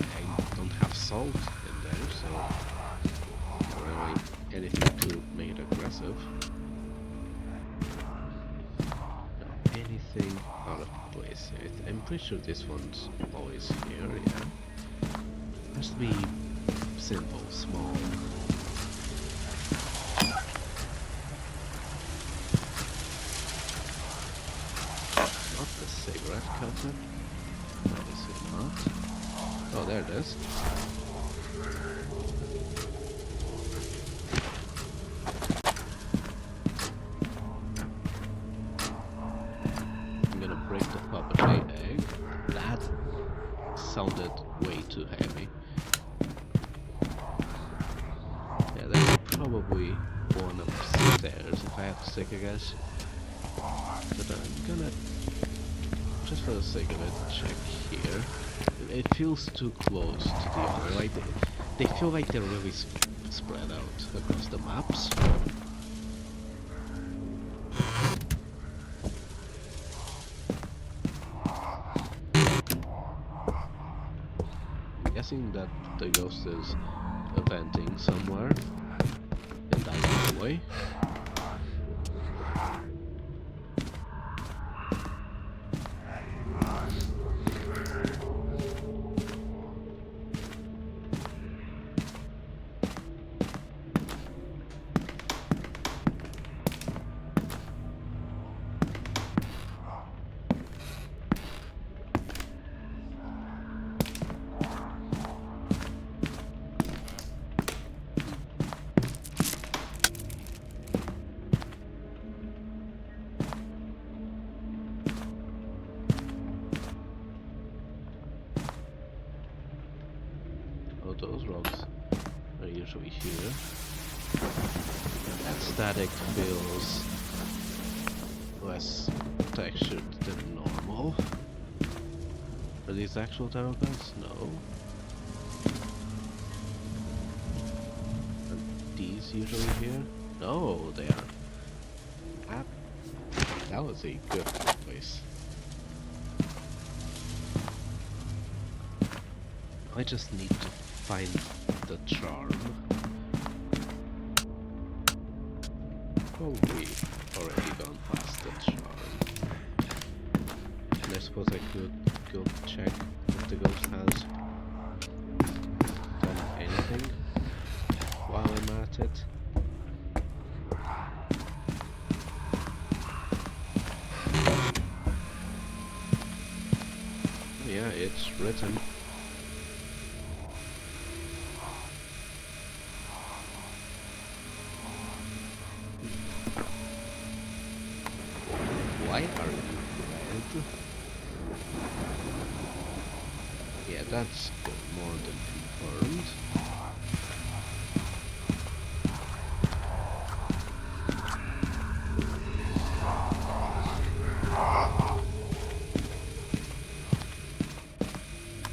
I don't have salt in there, so not really anything to make it aggressive. No, anything out of place. I'm pretty sure this one's always here, yeah. Has to be simple, small. Not the cigarette cutter. Obviously not. Oh, there it is. I'm gonna break the puppetry egg. That sounded way too heavy. Yeah, that's probably one upstairs if I have to take a guess. But I'm gonna, just for the sake of it, check here. It feels too close to the other. Like they feel like they're really spread out across the maps. I'm guessing that the ghost is venting somewhere in that hallway. those rocks are usually here. That static feels less textured than normal. Are these actual tarot cards? No. Are these usually here? No, they are. That was a good place. I just need to find the charm. Probably already gone past the charm. And I suppose I could go check if the ghost has done anything while I'm at it. Yeah, it's written. Why are you red? Yeah, that's good. More than confirmed.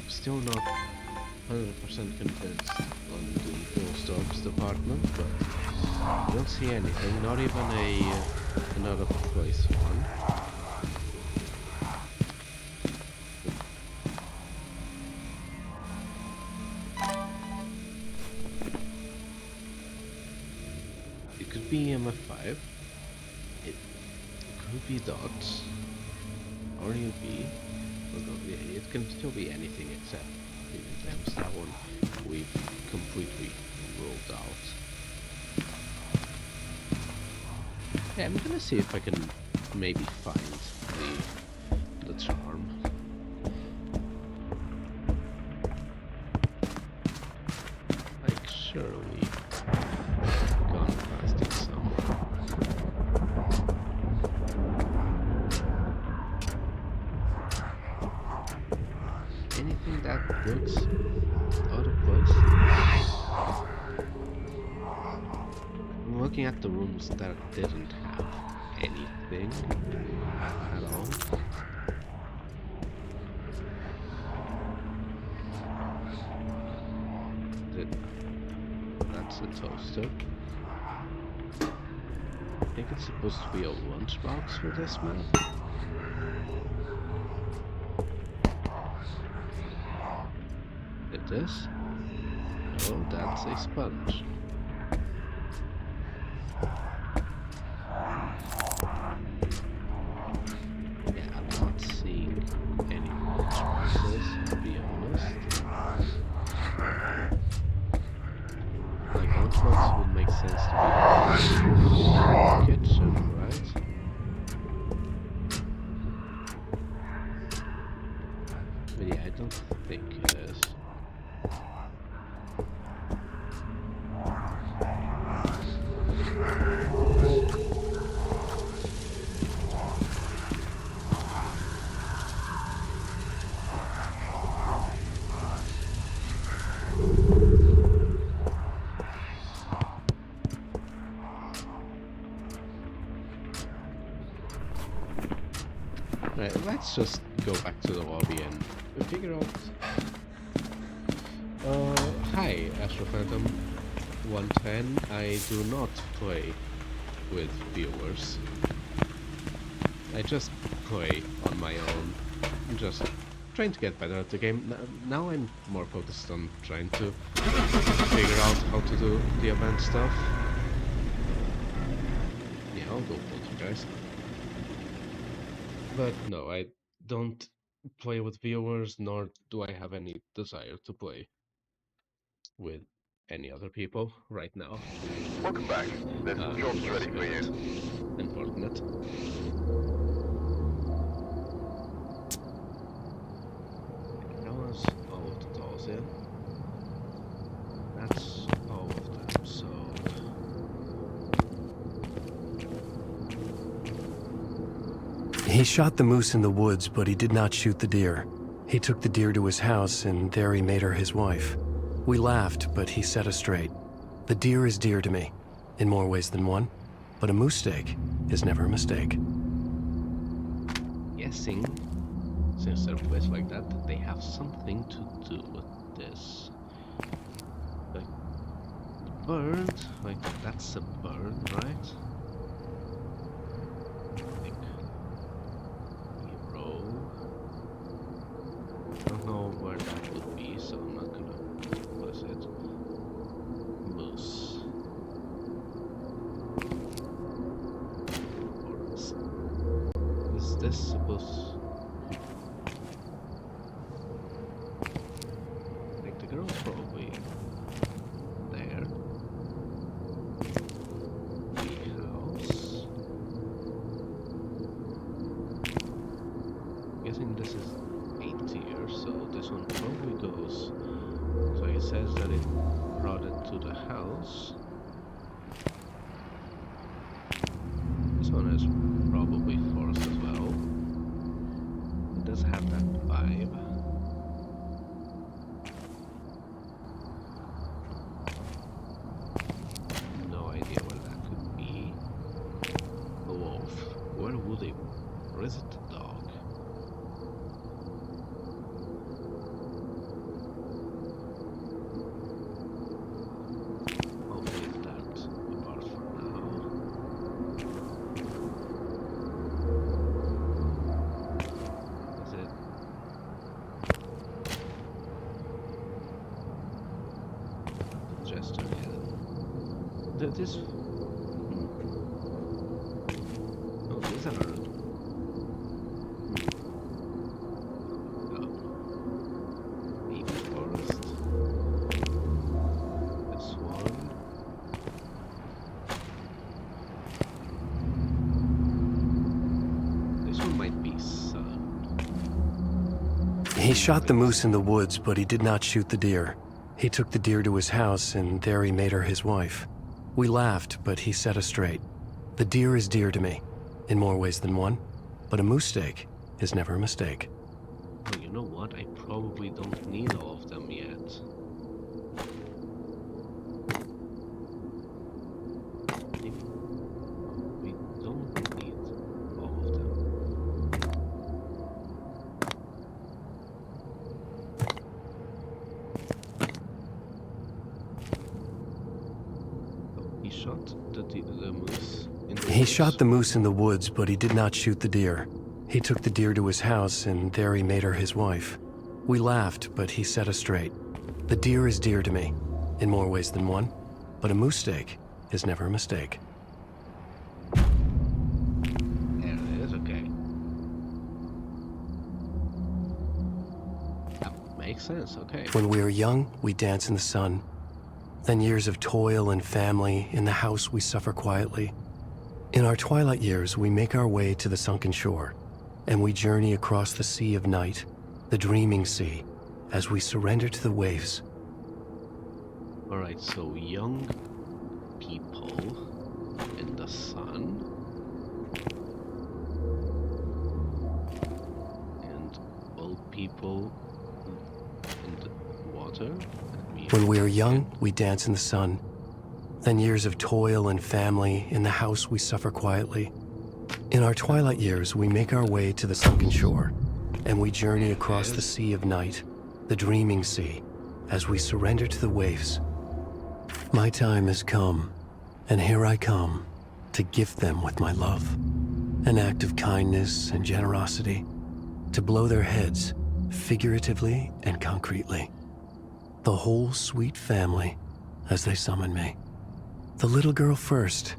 Still not 100% convinced on the Ghost Orbs department, but I don't see anything, not even another place one. It could be MF5, it could be dots, or UV. It can still be anything except items. That one we've completely ruled out. Yeah, I'm gonna see if I can maybe find the charm. Like surely gone past it somewhere. Anything that looks out of place? I'm looking at the rooms that didn't have anything at all. That's a toaster. I think it's supposed to be a lunchbox for this man. It is? Oh, that's a sponge. Yeah, I'm not seeing any lunchboxes, to be honest. Like, lunchbox would make sense to be in the kitchen, right? But yeah, I don't think it is. Right, let's just go back to the lobby and figure out... hi, Astro Phantom 110. I do not play with viewers. I just play on my own. I'm just trying to get better at the game. Now I'm more focused on trying to figure out how to do the event stuff. Yeah, I'll go Poltergeist. But no, I don't play with viewers, nor do I have any desire to play with any other people right now. Welcome back. There's some jobs ready for you. Unfortunate. That was all of the dolls, yeah? That's all of them, so... He shot the moose in the woods, but he did not shoot the deer. He took the deer to his house, and there he made her his wife. We laughed, but he set us straight. The deer is dear to me, in more ways than one, but a moose steak is never a mistake. Guessing, since they're placed like that they have something to do with this. Like, the bird, like, that's a bird, right? Like, hero. I don't know where that would be, so I'm not gonna place it. Moose. Is this supposed... Like, the girl's probably there. The house. I'm guessing this is 8 tier, so this one probably goes. So it says that it brought it to the house. This one is probably forest as well. It does have that vibe. No idea what that could be. A wolf. Where would they? Or is it the dog? I'll leave that apart for now. Is it? The gesture, yeah. This. Oh, these are. Maybe forest. This one. This one might be sun. He shot the moose in the woods, but he did not shoot the deer. He took the deer to his house, and there he made her his wife. We laughed, but he set us straight. The deer is dear to me, in more ways than one, but a moose steak is never a mistake. Oh, you know what? I probably don't need all of them yet. We don't need all of them. Oh, he shot the moose in the He woods. shot the moose in the woods, but he did not shoot the deer. He took the deer to his house, and there he made her his wife. We laughed, but he set us straight. The deer is dear to me, in more ways than one, but a moose steak is never a mistake. There it is, okay. That makes sense, okay. When we are young, we dance in the sun. Then years of toil and family, in the house we suffer quietly. In our twilight years, we make our way to the sunken shore, and we journey across the sea of night, the dreaming sea, as we surrender to the waves. Alright, so young people in the sun. And old people in the water. When we are young, we dance in the sun. Then years of toil and family, in the house we suffer quietly. In our twilight years, we make our way to the sunken shore, and we journey across the sea of night, the dreaming sea, as we surrender to the waves. My time has come, and here I come to gift them with my love, an act of kindness and generosity, to blow their heads, figuratively and concretely. The whole sweet family as they summon me. The little girl first.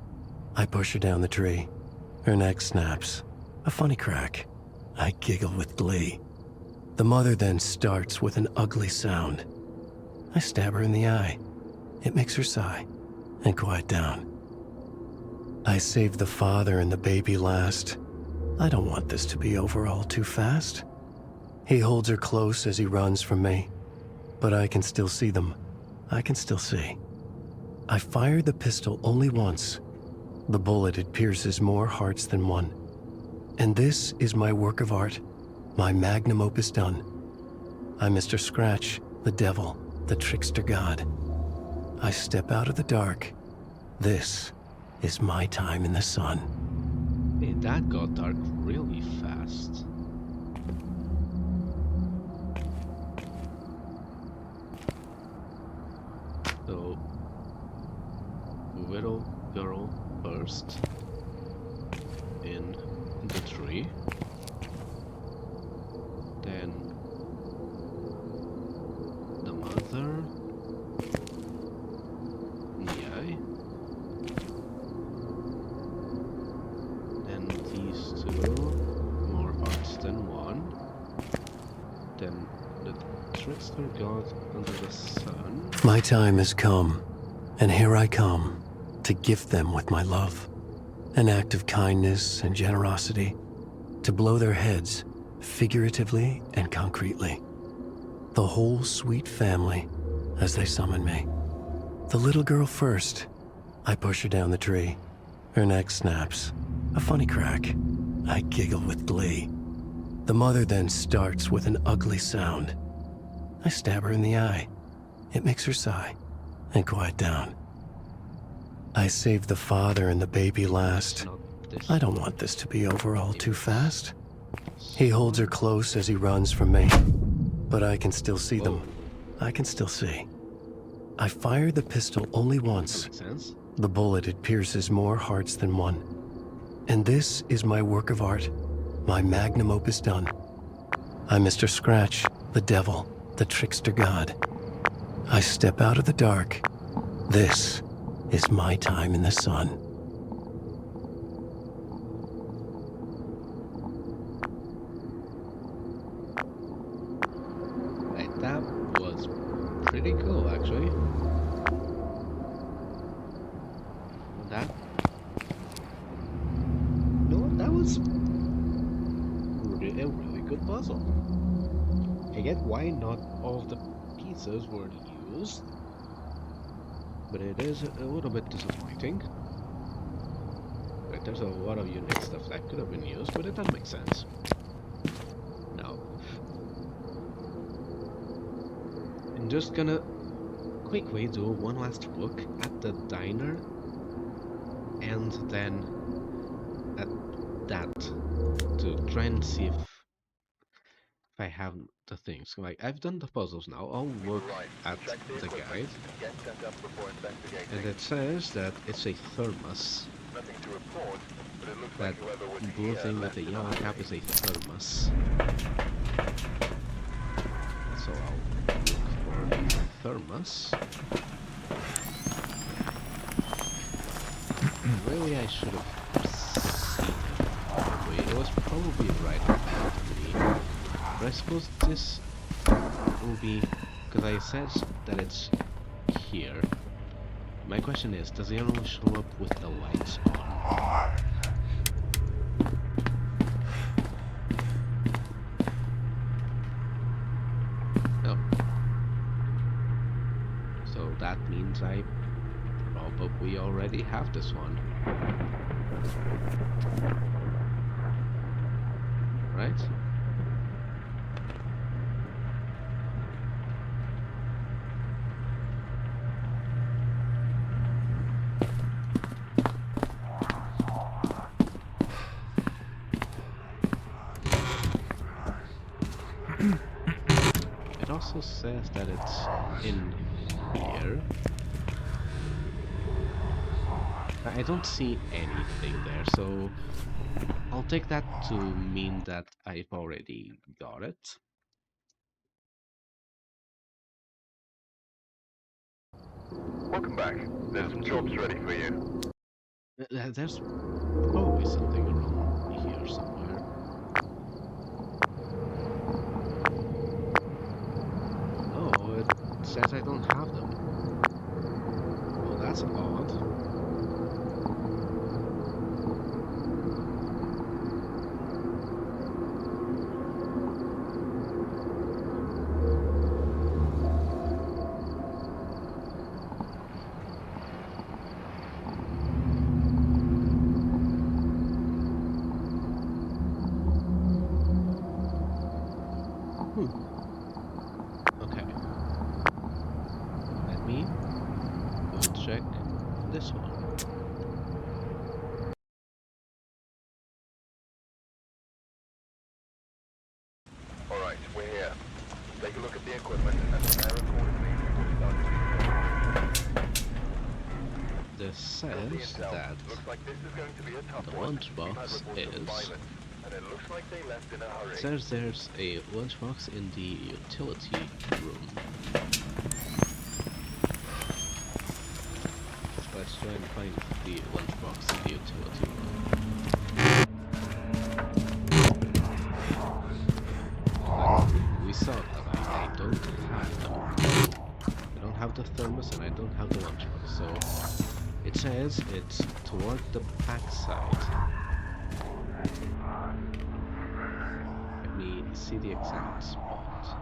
I push her down the tree. Her neck snaps. A funny crack. I giggle with glee. The mother then starts with an ugly sound. I stab her in the eye. It makes her sigh and quiet down. I save the father and the baby last. I don't want this to be over all too fast. He holds her close as he runs from me. But I can still see them. I can still see. I fired the pistol only once. The bullet, it pierces more hearts than one. And this is my work of art, my magnum opus done. I'm Mr. Scratch, the devil, the trickster god. I step out of the dark. This is my time in the sun. Hey, that got dark really fast. So, little girl first in the tree, then the mother, yeah, then these two, more hearts than one, then the trickster god under the sun. My time has come, and here I come to gift them with my love. An act of kindness and generosity, to blow their heads, figuratively and concretely. The whole sweet family as they summon me. The little girl first. I push her down the tree. Her neck snaps. A funny crack. I giggle with glee. The mother then starts with an ugly sound. I stab her in the eye. It makes her sigh and quiet down. I save the father and the baby last. I don't want this to be over all too fast. He holds her close as he runs from me. But I can still see them. I can still see. I fire the pistol only once. Makes sense. The bullet, it pierces more hearts than one. And this is my work of art. My magnum opus done. I'm Mr. Scratch, the devil, the trickster god. I step out of the dark. This is my time in the sun. Right, that was pretty cool, actually. That... No, that was a really good puzzle. I get why not all of the pieces were used, but it is a little bit disappointing. Like, there's a lot of unique stuff that could have been used, but it does make sense. Now, I'm just gonna quickly do one last look at the diner, and then at that, to try and see if I have the things. Like, I've done the puzzles now. I'll look at the guide, and it says that it's a thermos. That blue thing with the yellow cap is a thermos. So I'll look for the thermos. Really, I should have seen it probably. It was probably right in front of me. But I suppose this will be, because I said that it's here. My question is, does it only show up with the lights on? No. So that means I probably already have this one. Right? It also says that it's in here. I don't see anything there, so I'll take that to mean that I've already got it. Welcome back. There's some jobs ready for you. There's probably something around here somewhere. Oh, it says I don't have them. Well, that's odd. Okay. take a look at the equipment and prepare accordingly before we start doing This says that looks like this is going to be a tough the one. lunchbox is. And it looks like they left in a hurry. It says there's a lunchbox in the utility room. Let's try and find the lunchbox in the utility room. Like we saw that I don't have them. I don't have the thermos and I don't have the lunchbox, so it says it's toward the back side. Let me see the exact spot.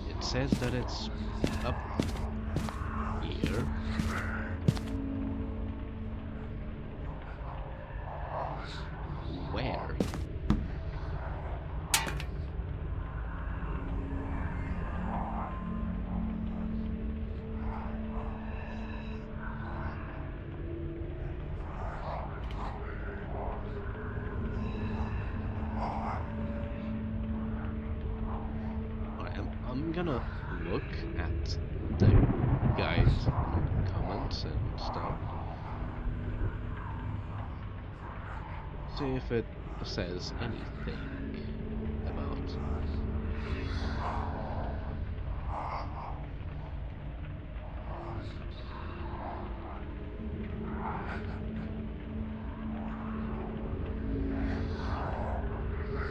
It says that it's up here. Where? I'm gonna look at the guide comments and stuff. See if it says anything about.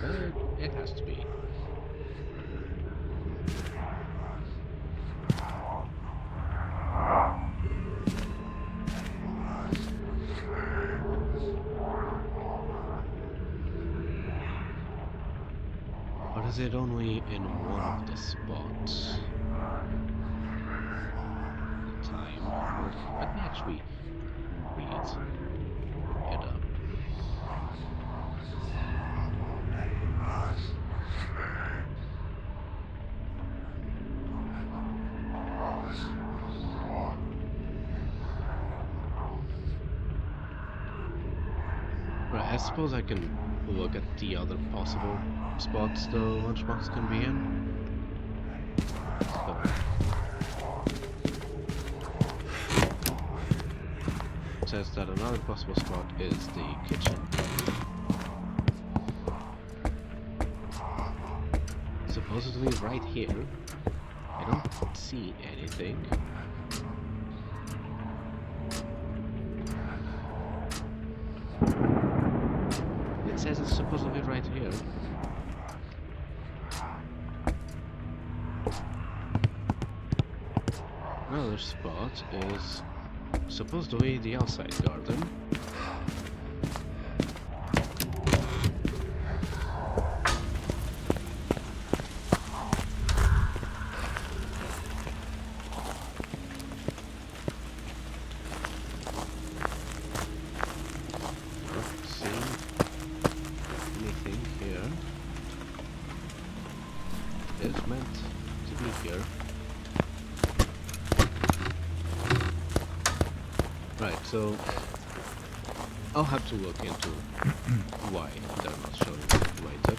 But it has to be. Or is it only in one of the spots? The time. Let me actually read it up. Right, I suppose I can look at the other possible spots the lunchbox can be in. So. It says that another possible spot is the kitchen. Supposedly right here. I don't see anything. It says it's supposedly right here. Another spot is supposed to be the outside garden. It's meant to be here. Right, so I'll have to look into why they're not showing it right up.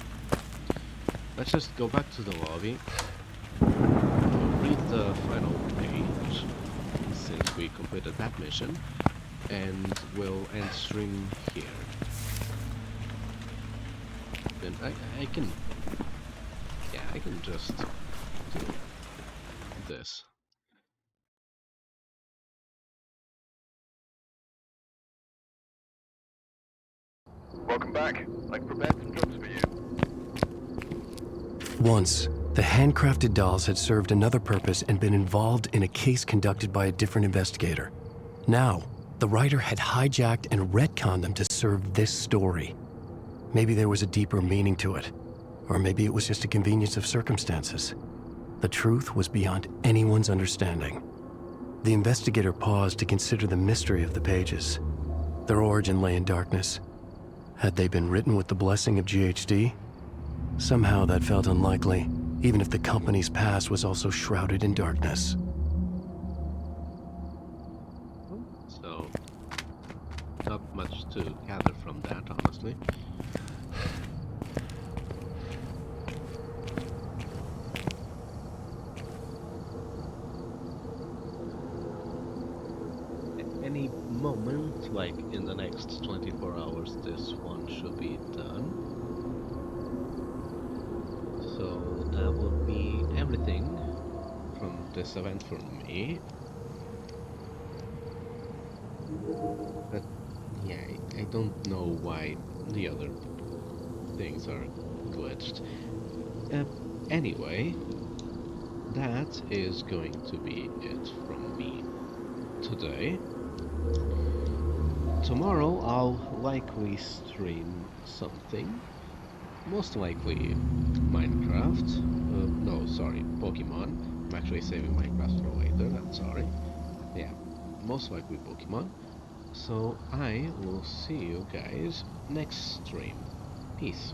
Let's just go back to the lobby, read the final page, since we completed that mission, and we'll end stream here. Then I can just do this. Welcome back. I've prepared some jobs for you. Once, the handcrafted dolls had served another purpose and been involved in a case conducted by a different investigator. Now, the writer had hijacked and retconned them to serve this story. Maybe there was a deeper meaning to it, or maybe it was just a convenience of circumstances. The truth was beyond anyone's understanding. The investigator paused to consider the mystery of the pages. Their origin lay in darkness. Had they been written with the blessing of GHD? Somehow that felt unlikely, even if the company's past was also shrouded in darkness. So, not much to gather from that, honestly. any moment, like in the next 24 hours, this one should be done. So that would be everything from this event for me. But yeah, I don't know why the other things are glitched. Anyway, that is going to be it from me today. Tomorrow I'll likely stream something. Most likely Minecraft. No, sorry, Pokemon. I'm actually saving Minecraft for later, I'm sorry. Yeah, most likely Pokemon. So I will see you guys next stream. Peace.